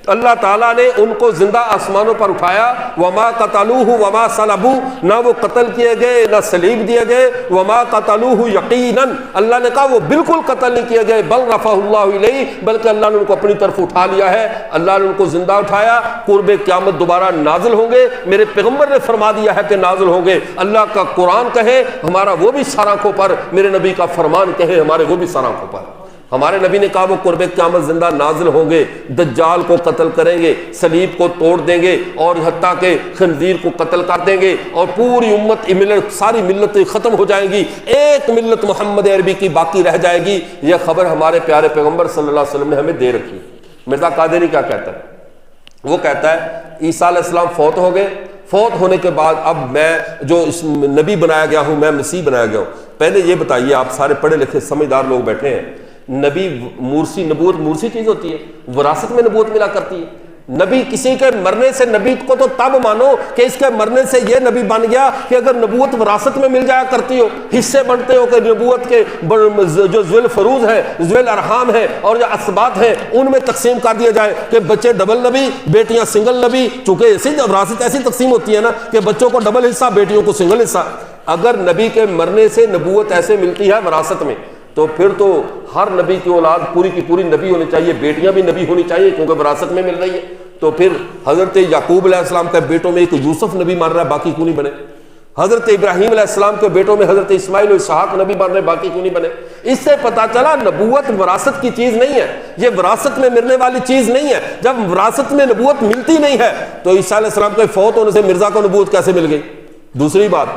اللہ تعالیٰ نے ان کو زندہ آسمانوں پر اٹھایا، وما قتلوہ وما صلبوہ، نہ وہ قتل کیے گئے نہ صلیب دیے گئے، وما قتلوہ یقیناً، اللہ نے کہا وہ بالکل قتل نہیں کیے گئے، بل رفعہ اللہ الیہ، بلکہ اللہ نے ان کو اپنی طرف اٹھا لیا ہے۔ اللہ نے ان کو زندہ اٹھایا، قرب قیامت دوبارہ نازل ہوں گے، میرے پیغمبر نے فرما دیا ہے کہ نازل ہوں گے۔ اللہ کا قرآن کہے ہمارا وہ بھی سر آنکھوں پر، میرے نبی کا فرمان کہے ہمارے وہ بھی سر آنکھوں پر۔ ہمارے نبی نے کہا وہ قرب قیامت زندہ نازل ہوں گے، دجال کو قتل کریں گے، صلیب کو توڑ دیں گے، اور حتیٰ کہ خنزیر کو قتل کر دیں گے، اور پوری امت ساری ملتیں ختم ہو جائیں گی، ایک ملت محمد عربی کی باقی رہ جائے گی۔ یہ خبر ہمارے پیارے پیغمبر صلی اللہ علیہ وسلم نے ہمیں دے رکھی۔ مرزا قادری کیا کہتا ہے؟ وہ کہتا ہے عیسیٰ علیہ السلام فوت ہو گئے، فوت ہونے کے بعد اب میں جو اس نبی بنایا گیا ہوں، میں مسیح بنایا گیا ہوں۔ پہلے یہ بتائیے، آپ سارے پڑھے لکھے سمجھدار لوگ بیٹھے ہیں، نبی مورسی، نبوت مورسی چیز ہوتی ہے، وراثت میں نبوت ملا کرتی ہے۔ نبی کسی کے مرنے سے، نبی کو تو تب مانو کہ اس کے مرنے سے یہ نبی بن گیا کہ اگر نبوت وراثت میں مل جایا کرتی ہو، حصے بنتے ہو کہ نبوت کے جو ذوی الفروض ہیں، ذوی الارحام ہیں اور جو اسباط ہیں ان میں تقسیم کر دیا جائے کہ بچے ڈبل نبی، بیٹیاں سنگل نبی، چونکہ ایسی وراثت ایسی تقسیم ہوتی ہے نا کہ بچوں کو ڈبل حصہ، بیٹیوں کو سنگل حصہ۔ اگر نبی کے مرنے سے نبوت ایسے ملتی ہے وراثت میں، تو پھر تو ہر نبی کی اولاد پوری کی پوری نبی ہونی چاہیے، بیٹیاں بھی نبی ہونی چاہیے کیونکہ وراثت میں مل رہی ہے۔ تو پھر حضرت یعقوب علیہ السلام کے بیٹوں میں ایک یوسف نبی مان رہا ہے، باقی کیوں نہیں بنے؟ حضرت ابراہیم علیہ السلام کے بیٹوں میں حضرت اسماعیل و اسحاق نبی بن رہے، باقی کیوں نہیں بنے؟ اس سے پتہ چلا نبوت وراثت کی چیز نہیں ہے، یہ وراثت میں ملنے والی چیز نہیں ہے۔ جب وراثت میں نبوت ملتی نہیں ہے تو عیسیٰ علیہ السلام کے فوت ہونے سے مرزا کو نبوت کیسے مل گئی؟ دوسری بات،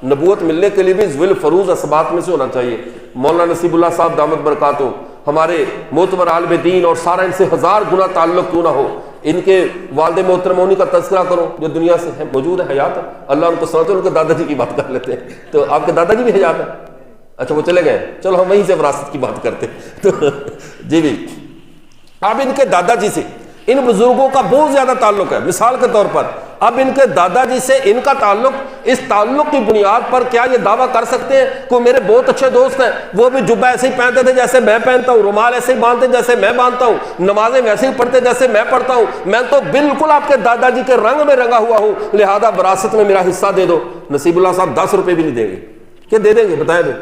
نبوت ملنے کے لیے بھی ذوی الفروض اسباط میں سے ہونا چاہیے۔ مولانا نصیب اللہ صاحب دامت برکاتہ ہمارے معتبر عالم دین، اور سارا ان سے ہزار گنا تعلق کیوں نہ ہو، ان کے والد محترم انہی کا تذکرہ کرو جو دنیا سے ہے، موجود ہے، حیات ہے، اللہ ان کو سناتے، ان کے دادا جی کی بات کر لیتے ہیں۔ تو آپ کے دادا جی بھی حیات ہے؟ اچھا وہ چلے گئے، چلو ہم وہیں سے وراثت کی بات کرتے ہیں۔ تو جی بھی اب ان کے دادا جی سے ان بزرگوں کا بہت زیادہ تعلق ہے۔ مثال کے طور پر اب ان کے دادا جی سے ان کا تعلق، اس تعلق کی بنیاد پر کیا یہ دعویٰ کر سکتے ہیں کہ میرے بہت اچھے دوست ہیں، وہ بھی جبہ ایسے ہی پہنتے تھے جیسے میں پہنتا ہوں، رومال ایسے ہی باندھتے جیسے میں باندھتا ہوں، نمازیں ویسے ہی پڑھتے جیسے میں پڑھتا ہوں، میں تو بالکل آپ کے دادا جی کے رنگ میں رنگا ہوا ہوں، لہذا وراثت میں میرا حصہ دے دو۔ نصیب اللہ صاحب 10 روپے بھی نہیں دیں گے کہ دے دیں گے؟ بتائیں دیں،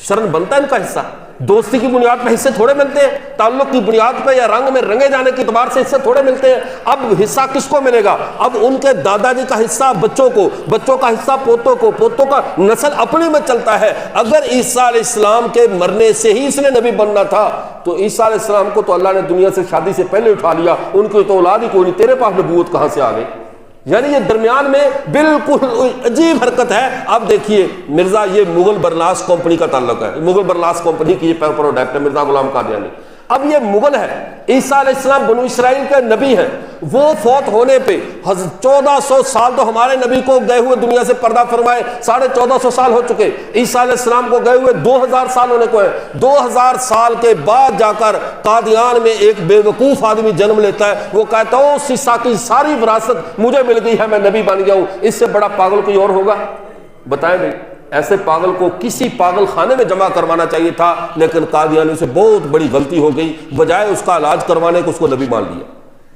شرم بنتا ہے ان کا حصہ؟ دوستی کی بنیاد پہ حصے تھوڑے ملتے ہیں، تعلق کی بنیاد پہ یا رنگ میں رنگے جانے کے اعتبار سے حصے تھوڑے ملتے ہیں۔ اب حصہ کس کو ملے گا؟ اب ان کے دادا جی کا حصہ بچوں کو، بچوں کا حصہ پوتوں کو، پوتوں کا، نسل اپنی میں چلتا ہے۔ اگر عیسیٰ علیہ السلام کے مرنے سے ہی اس نے نبی بننا تھا تو عیسیٰ علیہ السلام کو تو اللہ نے دنیا سے شادی سے پہلے اٹھا لیا، ان کی تو اولاد ہی کوئی نہیں، تیرے پاس نبوت کہاں سے آ گئی؟ یعنی یہ درمیان میں بالکل عجیب حرکت ہے. اب دیکھیے مرزا، یہ مغل برلاس کمپنی کا تعلق ہے، مغل برلاس کمپنی کی یہ پروڈکٹ ہے مرزا غلام قادیانی. اب یہ مغل ہے، عیسیٰ علیہ السلام بنو اسرائیل کے نبی ہیں، وہ فوت ہونے پہ 1400 سال تو ہمارے نبی کو گئے ہوئے دنیا سے پردہ فرمائے 1450 سال ہو چکے، عیسیٰ علیہ السلام کو گئے ہوئے 2000 سال ہونے کو ہے. 2000 سال کے بعد جا کر قادیان میں ایک بے وقوف آدمی جنم لیتا ہے، وہ کہتا ہے اس عیسیٰ کی ساری وراثت مجھے مل گئی ہے، میں نبی بن گیا ہوں. اس سے بڑا پاگل کوئی اور ہوگا؟ بتائیں بھائی. ایسے پاگل کو کسی پاگل خانے میں جمع کروانا چاہیے تھا، لیکن قادیانی سے بہت بڑی غلطی ہو گئی. بجائے اس کا علاج کروانے کو اس کو نبی مان لیا.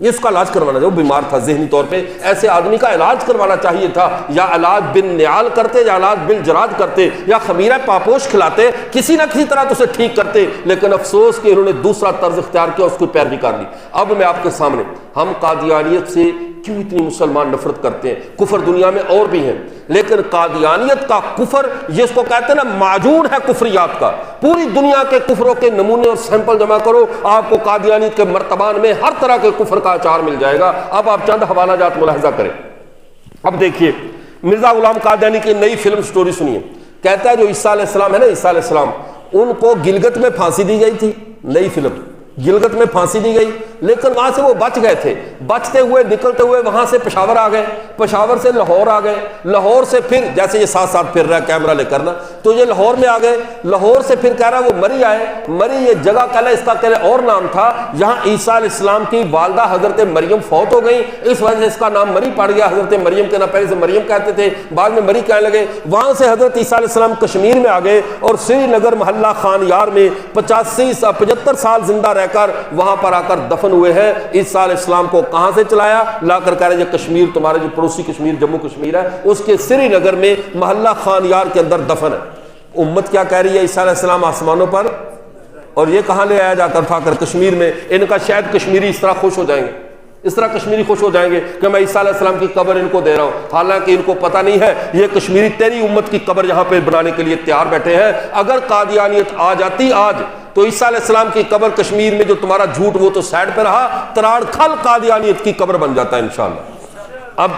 یہ اس کا علاج کروانا چاہیے، وہ بیمار تھا ذہنی طور پہ. ایسے آدمی کا علاج کروانا چاہیے تھا، یا علاج بن نیال کرتے، یا علاج بن جراج کرتے، یا خمیرہ پاپوش کھلاتے، کسی نہ کسی طرح تو اسے ٹھیک کرتے. لیکن افسوس کہ انہوں نے دوسرا طرز اختیار کیا، اس کو پیروی کر لی. اب میں آپ کے سامنے، ہم قادیانیت سے کیوں اتنی مسلمان نفرت کرتے ہیں؟ کفر دنیا میں اور بھی ہیں، لیکن قادیانیت کا کفر، جس کو کہتے ہیں نا معجون ہے کفریات کا، پوری دنیا کے کفروں کے نمونے اور سیمپل جمع کرو، آپ کو قادیانیت کے مرتبان میں ہر طرح کے کفر کا اچار مل جائے گا. اب آپ چند حوالہ جات ملاحظہ کریں. اب دیکھیے مرزا غلام قادیانی کی نئی فلم سٹوری سنیے. کہتا ہے جو عیسیٰ علیہ السلام ہے نا، عیسیٰ علیہ السلام، ان کو گلگت میں پھانسی دی گئی تھی. نئی فلم، گلگت میں پھانسی دی گئی، لیکن وہاں سے وہ بچ گئے تھے. بچتے ہوئے نکلتے ہوئے وہاں سے پشاور آ گئے، پشاور سے لاہور آ گئے، لاہور سے پھر جیسے یہ ساتھ ساتھ پھر رہا ہے کیمرہ لے کرنا، تو یہ لاہور میں آ گئے. لاہور سے پھر کہہ رہا وہ مری آئے. مری یہ جگہ کہلا، اس کا کہلے اور نام تھا. یہاں عیسیٰ علیہ السلام کی والدہ حضرت مریم فوت ہو گئی، اس وجہ سے اس کا نام مری پڑ گیا. حضرت مریم کے نام پہلے سے مریم کہتے تھے، بعد میں مری کہنے لگے. وہاں سے حضرت عیسیٰ علیہ السلام کشمیر میں آ گئے اور سری نگر محلہ خان یار میں 75 سال زندہ رہ کر وہاں پر آ کر دفن ہوئے ہیں. عیسیٰ علیہ السلام کو کہاں سے چلایا؟ لا کر کہہ رہے یہ کشمیر، تمہارے جو پڑوسی کشمیر جموں کشمیر ہے، اس کے سری نگر میں محلہ خان یار کے اندر دفن ہے. امت کیا کہہ رہی ہے؟ عیسیٰ علیہ السلام آسمانوں پر، اور یہ کہاں لے آیا جا کر اٹھا کر کشمیر میں. ان کا شاید کشمیری اس طرح خوش ہو جائیں گے، اس طرح کشمیری خوش ہو جائیں گے کہ میں عیسیٰ علیہ السلام کی قبر ان کو دے رہا ہوں. حالانکہ ان کو پتہ نہیں ہے یہ کشمیری تیری امت کی قبر یہاں پہ بنانے کے لیے تیار بیٹھے ہیں. اگر قادیانیت آ جاتی آج، تو عیسیٰ علیہ السلام کی قبر کشمیر میں جو تمہارا جھوٹ وہ تو سائڈ پہ رہا، تراڑ کھل قادیانیت کی قبر بن جاتا ہے انشاءاللہ. اب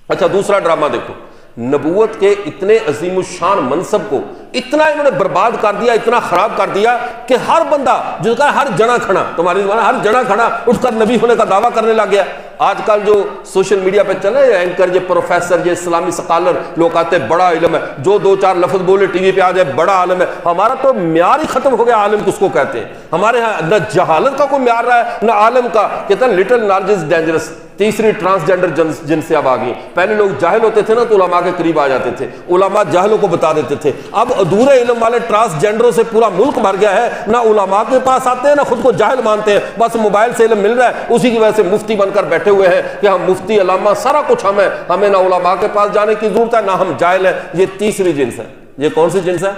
اچھا دوسرا ڈرامہ دیکھو. نبوت کے اتنے عظیم الشان منصب کو اتنا انہوں نے برباد کر دیا، اتنا خراب کر دیا کہ ہر بندہ جو کہا ہر جنا کھڑا، تمہاری زبان ہر جنا کھڑا اٹھ کر نبی ہونے کا دعویٰ کرنے لگ گیا. آج کل جو سوشل میڈیا پہ چلے اینکر، یہ پروفیسر، یہ اسلامی سکالر، لوگ آتے بڑا علم ہے، جو 2-4 لفظ بولے ٹی وی پہ آ جائے بڑا عالم ہے. ہمارا تو معیار ہی ختم ہو گیا عالم کس کو کہتے ہیں. ہمارے ہاں نہ جہالت کا کوئی معیار رہا ہے نہ عالم کا. کہتے ہیں لٹل نالج از ڈینجرس. تیسری ٹرانسجینڈر جن سے اب آ گئی. پہلے لوگ جاہل ہوتے تھے نا تو علماء کے قریب آ جاتے تھے، علماء جاہلوں کو بتا دیتے تھے. اب ادھورے علم والے ٹرانسجینڈروں سے پورا ملک بھر گیا ہے، نہ علماء کے پاس آتے ہیں نہ خود کو جاہل مانتے ہیں. بس موبائل سے علم مل رہا ہے، اسی کی وجہ سے مفتی بن کر بیٹھے ہوئے ہیں کہ ہم مفتی علامہ سارا کچھ ہمیں نہ علماء کے پاس جانے کی ضرورت ہے نہ ہم جاہل ہیں. یہ تیسری جنس ہے. یہ کون سی جنس ہے؟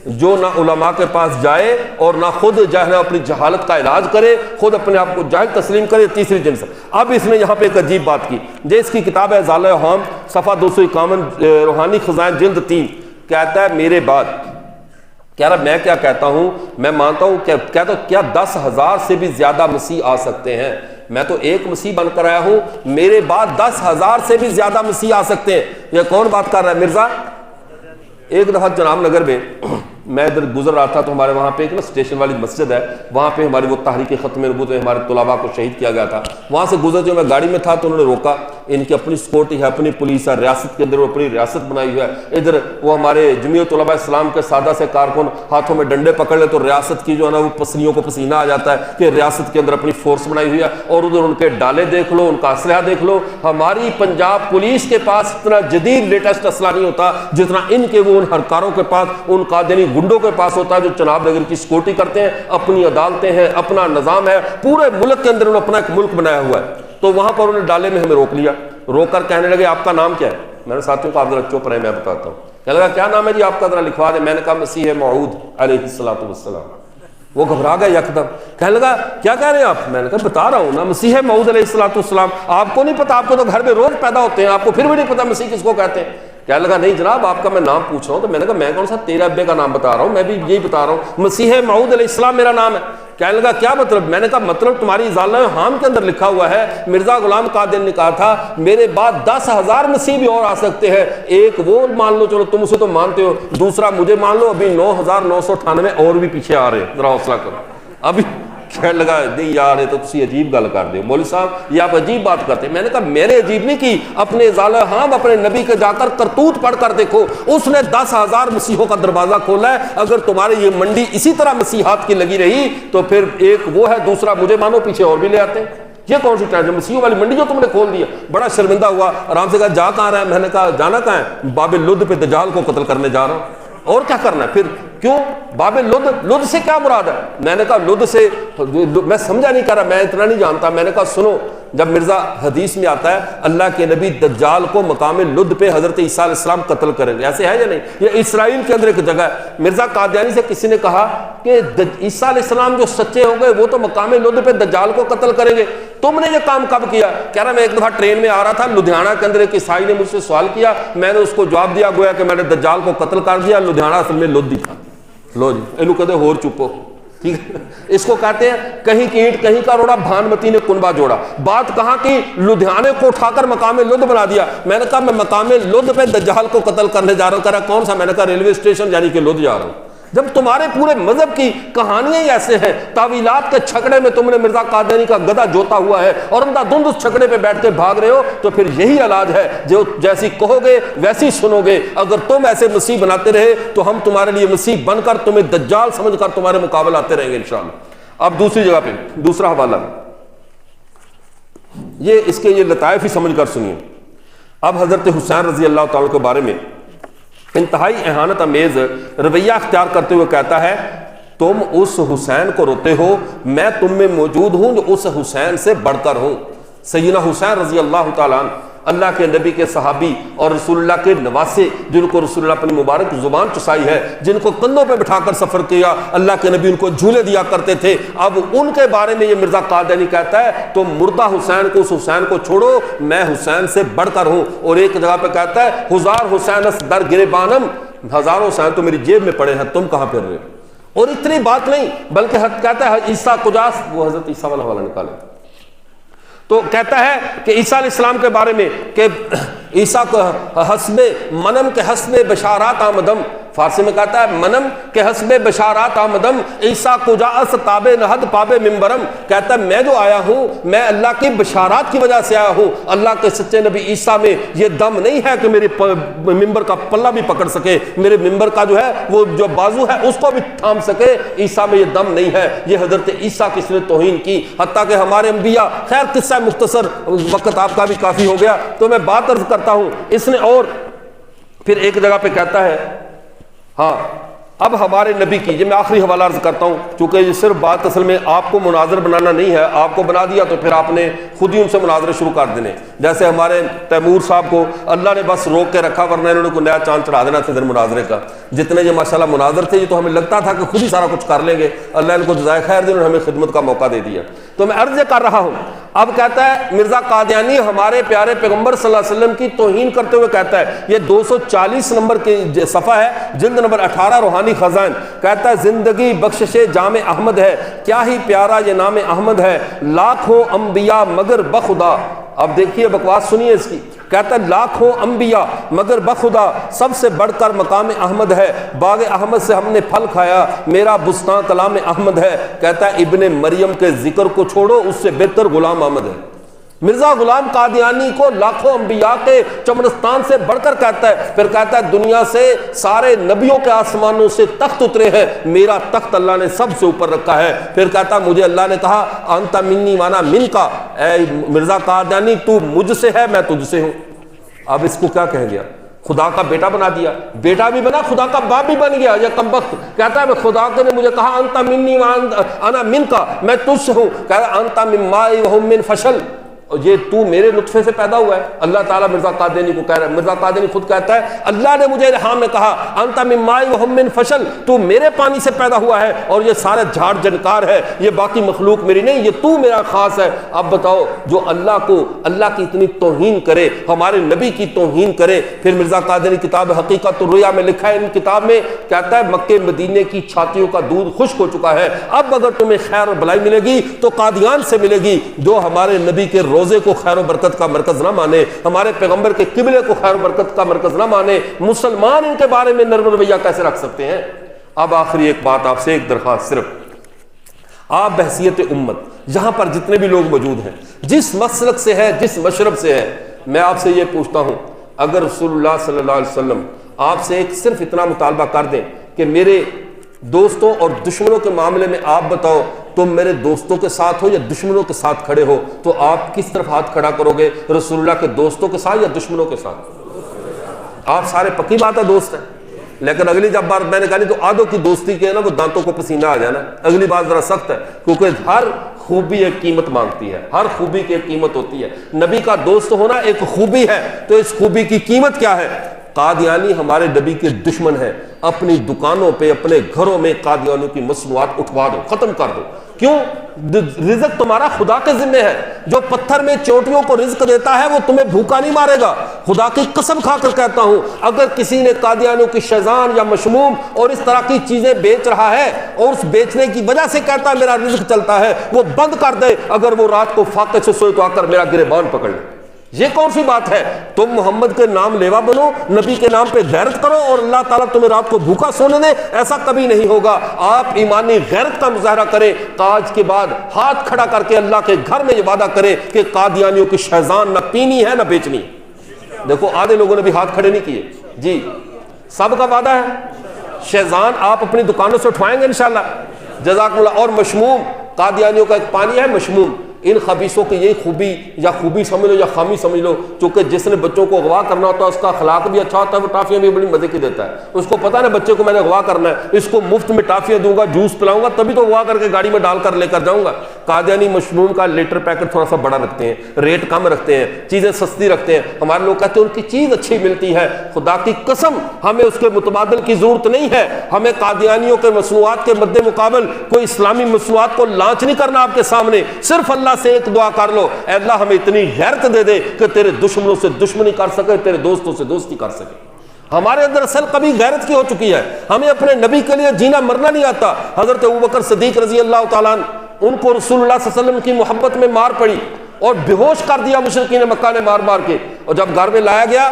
جو نہ علماء کے پاس جائے اور نہ خود جاہل اپنی جہالت کا علاج کرے، خود اپنے آپ کو جاہل تسلیم کرے. تیسری جنس. اب اس نے یہاں پہ ایک عجیب بات کی. جس کی کتاب ہے ضالع اوہام، صفحہ 251، روحانی خزائن جلد 3. کہتا ہے میرے بعد، کہہ رہا میں کیا کہتا ہوں، میں مانتا ہوں کہ کہتا ہوں کیا 10,000 سے بھی زیادہ مسیح آ سکتے ہیں. میں تو ایک مسیح بن کر آیا ہوں، میرے بعد 10,000 سے بھی زیادہ مسیح آ سکتے ہیں. یہ کون بات کر رہا ہے؟ مرزا. ایک دفعہ جناب نگر میں میں ادھر گزر رہا تھا تو ہمارے وہاں پہ ایک نا اسٹیشن والی مسجد ہے، وہاں پہ ہماری وہ تحریک ختم نبوت میں ہمارے طلباء کو شہید کیا گیا تھا. وہاں سے گزرتے ہوئے میں گاڑی میں تھا تو انہوں نے روکا. ان کی اپنی سیکورٹی ہے، اپنی پولیس ہے، ریاست کے اندر وہ اپنی ریاست بنائی ہوئی ہے. ادھر وہ ہمارے جمعیت علماء اسلام کے سادہ سے کارکن ہاتھوں میں ڈنڈے پکڑ لے تو ریاست کی جو ہے نا وہ پسینوں کو پسینہ آ جاتا ہے کہ ریاست کے اندر اپنی فورس بنائی ہوئی ہے. اور ادھر ان کے ڈالے دیکھ لو، ان کا اسلحہ دیکھ لو. ہماری پنجاب پولیس کے پاس اتنا جدید لیٹسٹ اسلحہ نہیں ہوتا جتنا ان کے وہ ان ہرکاروں کے پاس، ان قادیانی گنڈوں کے پاس ہوتا ہے جو جناب نگر کی سیکورٹی کرتے ہیں. اپنی عدالتیں ہیں، اپنا نظام ہے، پورے ملک کے اندر انہوں نے اپنا ایک ملک بنایا ہوا ہے. تو وہاں پر انہوں نے ڈالے میں ہمیں روک لیا. روک کر کہنے لگے آپ کا نام کیا ہے؟ میں نے ساتھیوں کو آپ ذرا چپ رہے میں بتاتا ہوں. کہنے لگا کیا نام ہے جی آپ کا، ذرا لکھوا دیں. میں نے کہا مسیح موعود علیہ الصلوۃ والسلام. وہ گھبرا گئے یکدم. کہنے لگا کیا کہہ رہے ہیں آپ؟ میں نے کہا بتا رہا ہوں نا مسیح موعود علیہ الصلوۃ والسلام. آپ کو نہیں پتا؟ آپ کو تو گھر میں روز پیدا ہوتے ہیں، آپ کو پھر بھی نہیں پتا مسیح کس کو کہتے ہیں. کہنے لگا نہیں جناب آپ کا میں نام پوچھ رہا ہوں. تو میں نے کہا میں کون سا تیرے ابے کا نام بتا رہا ہوں, میں بھی یہی بتا رہا ہوں, مسیح موعود علیہ السلام میرا نام ہے. کہنے لگا کیا مطلب؟ میں نے کہا مطلب تمہاری ازالہ حام کے اندر لکھا ہوا ہے, مرزا غلام قادیانی نے کہا تھا میرے بعد 10,000 مسیح بھی اور آ سکتے ہیں, ایک وہ مان لو, چلو تم اسے تو مانتے ہو, دوسرا مجھے مان لو, ابھی 9,998 اور بھی پیچھے آ رہے ہیں, ذرا حوصلہ کرو. ابھی کہنے لگا نہیں یار یہ تو تسی عجیب گل کر دے مولوی صاحب, یہ آپ عجیب بات کرتے ہیں. میں نے کہا میرے عجیب نہیں کی, اپنے ازالہ حام اپنے نبی کے جا کر کرتوت پڑھ کر دیکھو, اس نے 10,000 مسیحوں کا دروازہ کھولا ہے. اگر تمہاری یہ منڈی اسی طرح مسیحات کی لگی رہی تو پھر ایک وہ ہے, دوسرا مجھے مانو, پیچھے اور بھی لے آتے ہیں. یہ کون سی ٹرینڈ ہے؟ مسیحوں والی منڈی جو تم نے کھول دیا. بڑا شرمندہ ہوا, آرام سے کہا جا کہاں رہا ہے؟ میں نے کہا جانا کہاں ہے؟ باب لد پہ دجال کو قتل کرنے جا رہا ہوں. اور کیا کرنا ہے پھر؟ کیوں باب لد؟ لد سے کیا مراد ہے؟ میں نے کہا لد سے میں سمجھا نہیں کر رہا, میں اتنا نہیں جانتا. میں نے کہا سنو, جب مرزا حدیث میں آتا ہے اللہ کے نبی دجال کو مقام لد پہ حضرت عیسیٰ علیہ السلام قتل کریں گے, ایسے ہے یا نہیں؟ یہ اسرائیل کے اندر ایک جگہ ہے. مرزا قادیانی سے کسی نے کہا کہ عیسیٰ علیہ السلام جو سچے ہوں گے وہ تو مقام لد پہ دجال کو قتل کریں گے, تم نے یہ کام کب کیا؟ کہہ رہا میں ایک دفعہ ٹرین میں آ رہا تھا, لدھیانہ کے اندر ایک عیسائی نے مجھ سے سوال کیا, میں نے اس کو جواب دیا گویا کہ میں نے دجال کو قتل کر دیا, لدھیانہ اصل میں لد ہی تھا. لو جی اینو کہتے ہور چپو, ٹھیک ہے. اس کو کہتے ہیں کہیں کی اینٹ کہیں کا روڑا, بھانمتی نے کنبا جوڑا. بات کہاں کی؟ لدھیانے کو اٹھا کر مقام لد بنا دیا. میں نے کہا میں مقام لد پہ دجال کو قتل کرنے جا رہا ہوں. کہہ رہا کون سا؟ میں نے کہا ریلوے اسٹیشن یعنی کہ لد جا رہا ہوں. جب تمہارے پورے مذہب کی کہانیاں ہی ایسے ہیں, تعویلات کے چھکڑے میں تم نے مرزا قادیانی کا گدھا جوتا ہوا ہے اور اندھا دھند اس چھکڑے پہ بیٹھ کے بھاگ رہے ہو, تو پھر یہی علاج ہے, جو جیسی کہو گے ویسی سنو گے. اگر تم ایسے مسیح بناتے رہے تو ہم تمہارے لیے مسیح بن کر تمہیں دجال سمجھ کر تمہارے مقابل آتے رہیں گے انشاءاللہ. اب دوسری جگہ پہ دوسرا حوالہ, یہ اس کے یہ لطائف ہی سمجھ کر سنیے. اب حضرت حسین رضی اللہ تعالیٰ کے بارے میں انتہائی اہانت امیز رویہ اختیار کرتے ہوئے کہتا ہے تم اس حسین کو روتے ہو, میں تم میں موجود ہوں جو اس حسین سے بڑھ کر ہوں. سیدنا حسین رضی اللہ تعالیٰ عنہ اللہ کے نبی کے صحابی اور رسول اللہ کے نواسے, جن کو رسول اللہ اپنی مبارک زبان چسائی ہے, جن کو کندھوں پہ بٹھا کر سفر کیا, اللہ کے نبی ان کو جھولے دیا کرتے تھے. اب ان کے بارے میں یہ مرزا قادیانی کہتا ہے تم مردہ حسین کو, اس حسین کو چھوڑو, میں حسین سے بڑھ کر ہوں. اور ایک جگہ پہ کہتا ہے ہزار حسین اس در گریبانم, ہزاروں حسین تو میری جیب میں پڑے ہیں, تم کہاں پھر رہے ہو؟ اور اتنی بات نہیں بلکہ کہتا ہے عیسیٰ کجاس, وہ حضرت عیسیٰ والا حوالہ نکالے تو کہتا ہے کہ عیسیٰ علیہ السلام کے بارے میں کہ عیسیٰ کو حسب منم کے حسب بشارات آمدم, فارسی میں کہتا ہے منم کے حسب بشارات آمدم, عیسیٰ کجاس تاب نہد پاب ممبرم. کہتا ہے میں جو آیا ہوں میں اللہ کی بشارات کی وجہ سے آیا ہوں. اللہ کے سچے نبی عیسیٰ میں یہ دم نہیں ہے کہ میرے ممبر کا پلہ بھی پکڑ سکے, میرے ممبر کا جو ہے وہ جو بازو ہے اس کو بھی تھام سکے. عیسیٰ میں یہ دم نہیں ہے. یہ حضرت عیسیٰ کی اس نے توہین کی, حتیٰ کہ ہمارے انبیاء, خیر قصہ مختصر, وقت آپ کا بھی کافی ہو گیا تو میں بات عرض کرتا ہوں. اس نے اور پھر ایک جگہ پہ کہتا ہے ہاں اب ہمارے نبی کی, یہ میں آخری حوالہ عرض کرتا ہوں چونکہ یہ صرف بات اصل میں آپ کو مناظر بنانا نہیں ہے, آپ کو بنا دیا تو پھر آپ نے خود ہی ان سے مناظرے شروع کر دینے. جیسے ہمارے تیمور صاحب کو اللہ نے بس روک کے رکھا, ورنہ انہوں نے کوئی نیا چاند چڑھا دینا تھا ادھر مناظرے کا. جتنے یہ ماشاءاللہ مناظر تھے یہ تو ہمیں لگتا تھا کہ خود ہی سارا کچھ کر لیں گے, اللہ ان کو جزائے خیر دے, انہوں نے ہمیں خدمت کا موقع دے دیا. تو میں عرض کر رہا ہوں, اب کہتا ہے مرزا قادیانی ہمارے پیارے پیغمبر صلی اللہ علیہ وسلم کی توہین کرتے ہوئے کہتا ہے, یہ 240 نمبر کی صفحہ ہے, جلد نمبر 18, روحانی خزائن. کہتا ہے زندگی بخشش جام احمد ہے, کیا ہی پیارا یہ نام احمد ہے, لاکھوں انبیاء مگر بخدا. اب دیکھیے بکواس سنیے اس کی. کہتا ہے لاکھوں انبیاء مگر بخدا سب سے بڑھ کر مقام احمد ہے, باغ احمد سے ہم نے پھل کھایا, میرا بستان کلام احمد ہے. کہتا ہے ابن مریم کے ذکر کو چھوڑو, اس سے بہتر غلام احمد ہے. مرزا غلام قادیانی کو لاکھوں انبیاء کے چمنستان سے بڑھ کر کہتا ہے. پھر کہتا ہے دنیا سے سارے نبیوں کے آسمانوں سے تخت اترے ہیں, میرا تخت اللہ نے سب سے اوپر رکھا ہے. پھر کہتا ہے مجھے اللہ نے کہا انت منی وانا من کا, اے مرزا قادیانی تو مجھ سے ہے میں تجھ سے ہوں. اب اس کو کیا کہہ گیا؟ خدا کا بیٹا بنا دیا, بیٹا بھی بنا خدا کا باپ بھی بن گیا. یہ کمبخت کہتا ہے میں خدا کے نے مجھے کہا انت منی وانا من کا, میں تجھ سے ہوں. کہتا ہے انت من ماء وهم من فشل, اور یہ تو میرے نطفے سے پیدا ہوا ہے؟ اللہ تعالیٰ مرزا قادیانی کو کہہ رہا ہے، مرزا قادیانی خود کہتا ہے اللہ نے مجھے الہام میں کہا انت من ماء وهم من فشل، تو میرے پانی سے پیدا ہوا ہے اور یہ سارا جھاڑ جنکار ہے، یہ باقی مخلوق میری نہیں، یہ تو میرا خاص ہے۔ اب بتاؤ جو اللہ کی اتنی توہین کرے، ہمارے نبی کی توہین کرے، پھر مرزا قادیانی کتاب حقیقت الرؤیا میں لکھا ہے، ان کتاب میں کہتا ہے مکے مدینے کی چھاتیوں کا دودھ خشک ہو چکا ہے، اب اگر تمہیں خیر اور بھلائی ملے گی تو قادیان سے ملے گی، جو ہمارے نبی کے روزے کو خیر و برکت کا مرکز نہ مانے، ہمارے پیغمبر کے قبلے کو خیر و برکت کا مرکز نہ مانے، مسلمان ان کے بارے میں نرم رویہ کیسے رکھ سکتے ہیں؟ اب آخری ایک بات آپ سے، ایک درخواست صرف، آپ بحیثیت امت یہاں پر جتنے بھی لوگ موجود ہیں، جس مسلک سے ہے، جس مشرب سے ہے، میں آپ سے یہ پوچھتا ہوں اگر رسول اللہ صلی اللہ علیہ وسلم آپ سے ایک صرف اتنا مطالبہ کر دیں کہ میرے دوستوں اور دشمنوں کے معاملے میں آپ بتاؤ تم میرے دوستوں کے ساتھ ہو یا دشمنوں کے ساتھ کھڑے ہو، تو آپ کس طرف ہاتھ کھڑا کرو گے؟ رسول اللہ کے دوستوں کے ساتھ یا دشمنوں کے ساتھ؟ آپ سارے پکی بات ہے دوست ہیں، لیکن اگلی جب بار میں نے کہا نہیں تو آدھوں کی دوستی کے نا وہ دانتوں کو پسینہ آ جانا، اگلی بات ذرا سخت ہے، کیونکہ ہر خوبی ایک قیمت مانگتی ہے، ہر خوبی کی ایک قیمت ہوتی ہے، نبی کا دوست ہونا ایک خوبی ہے، تو اس خوبی کی قیمت کیا ہے؟ قادیانی ہمارے نبی کے دشمن ہیں، اپنی دکانوں پہ اپنے گھروں میں قادیانیوں کی مصنوعات اٹھوا دو، ختم کر دو۔ کیوں؟ رزق تمہارا خدا کے ذمہ ہے، جو پتھر میں چوٹیوں کو رزق دیتا ہے وہ تمہیں بھوکا نہیں مارے گا۔ خدا کی قسم کھا کر کہتا ہوں اگر کسی نے قادیانیوں کی شیزان یا مشموم اور اس طرح کی چیزیں بیچ رہا ہے اور اس بیچنے کی وجہ سے کہتا ہے میرا رزق چلتا ہے، وہ بند کر دے، اگر وہ رات کو فاقے سے سوئے تو آ کر میرا گریبان پکڑ لے۔ یہ کون سی بات ہے؟ تم محمد کے نام لیوا بنو، نبی کے نام پہ غیرت کرو اور اللہ تعالیٰ تمہیں رات کو بھوکا سونے دے، ایسا کبھی نہیں ہوگا۔ آپ ایمانی غیرت کا مظاہرہ کریں، آج کے بعد ہاتھ کھڑا کر کے اللہ کے گھر میں یہ وعدہ کریں کہ قادیانیوں کی شیزان نہ پینی ہے نہ بیچنی۔ دیکھو آدھے لوگوں نے بھی ہاتھ کھڑے نہیں کیے، جی سب کا وعدہ ہے، شیزان آپ اپنی دکانوں سے اٹھوائیں گے انشاءاللہ، جزاک اللہ۔ اور مشموم، قادیانیوں کا ایک پانی ہے مشموم، ان خبیثوں کی یہی خوبی یا خوبی سمجھ لو یا خامی سمجھ لو، چونکہ جس نے بچوں کو اغوا کرنا ہوتا ہے اس کا اخلاق بھی اچھا ہوتا ہے، وہ ٹافیاں بھی بڑی مزے کی دیتا ہے، اس کو پتہ ہے نا بچے کو میں نے اغوا کرنا ہے، اس کو مفت میں ٹافیاں دوں گا، جوس پلاؤں گا، تبھی تو اغوا کر کے گاڑی میں ڈال کر لے کر جاؤں گا۔ قادیانی مشموم کا لیٹر پیکٹ تھوڑا سا بڑا رکھتے ہیں، ریٹ کم رکھتے ہیں، چیزیں سستی رکھتے ہیں، ہمارے لوگ کہتے ہیں ان کی چیز اچھی ملتی ہے، خدا کی قسم ہمیں اس کے متبادل کی ضرورت نہیں ہے، ہمیں قادیانیوں کے مصنوعات کے مد مقابل کوئی اسلامی مصنوعات کو لانچ نہیں کرنا آپ کے سامنے، صرف اللہ سے ایک دعا کر لو، اے اللہ ہمیں اتنی غیرت دے دے کہ تیرے دشمنوں سے دشمنی کر سکے، تیرے دوستوں سے دوستی کر سکے۔ ہمارے اندر اصل کبھی غیرت کی ہو چکی ہے، ہمیں اپنے نبی کے لیے جینا مرنا نہیں آتا۔ حضرت ابوبکر صدیق رضی اللہ تعالیٰ عنہ، ان کو رسول اللہ صلی اللہ علیہ وسلم کی محبت میں مار پڑی اور بے ہوش کر دیا مشرکین مکہ نے مار مار کے، اور جب گھر میں لایا گیا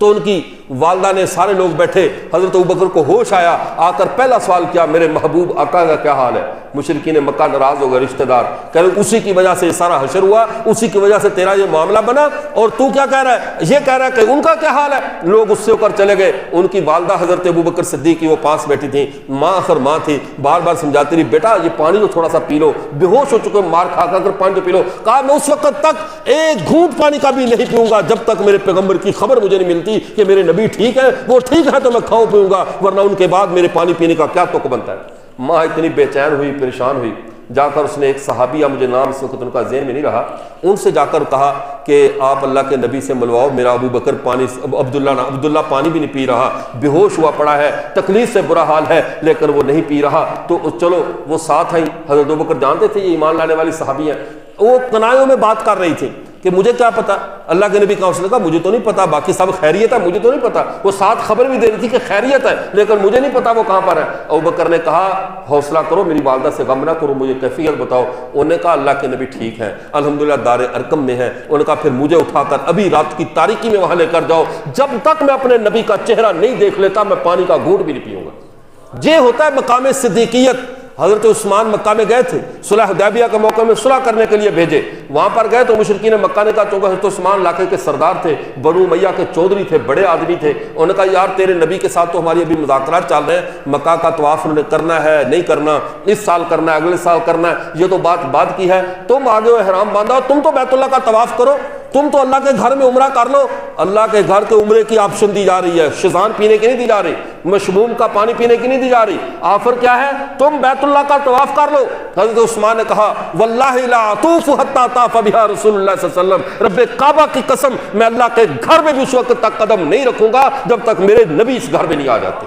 تو ان کی والدہ نے، سارے لوگ بیٹھے، حضرت ابوبکر کو ہوش آیا، آ کر پہلا سوال کیا میرے محبوب آقا کا کیا حال ہے؟ مشرکین مکہ ناراض ہو گئے، رشتہ دار کہہ رہے اسی کی وجہ سے یہ سارا حشر ہوا، اسی کی وجہ سے تیرا یہ معاملہ بنا، اور تو کیا کہہ رہا ہے؟ یہ کہہ رہا ہے کہ ان کا کیا حال ہے؟ لوگ اس سے ہو کر چلے گئے۔ ان کی والدہ حضرت ابوبکر صدیق کی وہ پاس بیٹھی تھی، ماں آخر ماں تھی، بار بار سمجھاتی رہی بیٹا یہ پانی تو تھوڑا سا پی لو، بے ہوش ہو چکے مار کھا کر پانی تو پی لو۔ کہا میں اس وقت تک ایک گھونٹ پانی کا بھی نہیں پیوں گا جب تک میرے پیغمبر کی خبر مجھے نہیں ملتی کہ میرے نبی ٹھیک ہے، وہ ٹھیک ہے تو میں کھاؤں پیوں گا، ورنہ ان کے بعد میرے پانی پینے کا کیا توقع بنتا ہے۔ ماں اتنی بے چین ہوئی، پریشان ہوئی، جا کر اس نے ایک صحابیہ، مجھے نام اس وقت ان کا ذہن میں نہیں رہا، ان سے جا کر کہا کہ آپ اللہ کے نبی سے ملواؤ، میرا ابو بکر پانی، عبداللہ پانی بھی نہیں پی رہا، بے ہوش ہوا پڑا ہے، تکلیف سے برا حال ہے لیکن وہ نہیں پی رہا۔ تو چلو وہ ساتھ آئی، حضرت ابو بکر جانتے تھے یہ ایمان لانے والی صحابی ہیں، وہ کنایوں میں بات کر رہی تھی کہ مجھے کیا پتا، اللہ کے نبی کہاں، کہا مجھے تو نہیں پتا، باقی سب خیریت ہے، مجھے تو نہیں پتا، وہ ساتھ خبر بھی دے رہی تھی کہ خیریت ہے لیکن مجھے نہیں پتا وہ کہاں پر ہے۔ ابوبکر نے کہا حوصلہ کرو، میری والدہ سے غم نہ کرو، مجھے کیفیت بتاؤ۔ انہوں نے کہا اللہ کے نبی ٹھیک ہیں، الحمدللہ دار ارقم میں ہیں۔ انہوں نے کہا پھر مجھے اٹھا کر ابھی رات کی تاریکی میں وہاں لے کر جاؤ، جب تک میں اپنے نبی کا چہرہ نہیں دیکھ لیتا میں پانی کا گھونٹ بھی نہیں پیوں گا۔ یہ ہوتا ہے مقام صدیقیت۔ حضرت عثمان مکہ میں گئے تھے، صلح حدیبیہ کے موقع میں صلح کرنے کے لیے بھیجے، وہاں پر گئے تو مشرکین مکہ نے کہا، چونکہ حضرت عثمان علاقے کے سردار تھے، بنو امیہ کے چودھری تھے، بڑے آدمی تھے، انہوں نے کہا یار تیرے نبی کے ساتھ تو ہماری ابھی مذاکرات چل رہے ہیں، مکہ کا طواف انہوں نے کرنا ہے نہیں کرنا، اس سال کرنا ہے اگلے سال کرنا ہے، یہ تو بات کی ہے، تم آگے ہو احرام باندھا، تم تو بیت اللہ کا طواف کرو۔ تم تو اللہ کے گھر میں عمرہ کر لو. اللہ کے گھر کے عمرے کی آپشن دی جا رہی ہے, شیزان پینے کی نہیں دی جا رہی, مشموم کا پانی پینے کی نہیں دی جا رہی. آفر کیا ہے؟ تم بیت اللہ کا طواف کر لو. حضرت عثمان نے کہا واللہ لا اطوف حتی طاف بہا رسول اللہ صلی اللہ علیہ وسلم, رب کعبہ کی قسم میں اللہ کے گھر میں بھی اس وقت تک قدم نہیں رکھوں گا جب تک میرے نبی اس گھر میں نہیں آ جاتے.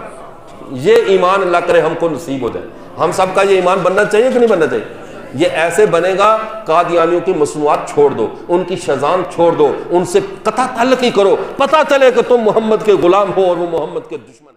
یہ ایمان اللہ کرے ہم کو نصیب ہو جائے. ہم سب کا یہ ایمان بننا چاہیے کہ نہیں بننا چاہیے؟ یہ ایسے بنے گا. قادیانیوں کی مصنوعات چھوڑ دو, ان کی شیزان چھوڑ دو, ان سے قطع تعلق ہی کرو, پتہ چلے کہ تم محمد کے غلام ہو اور وہ محمد کے دشمن.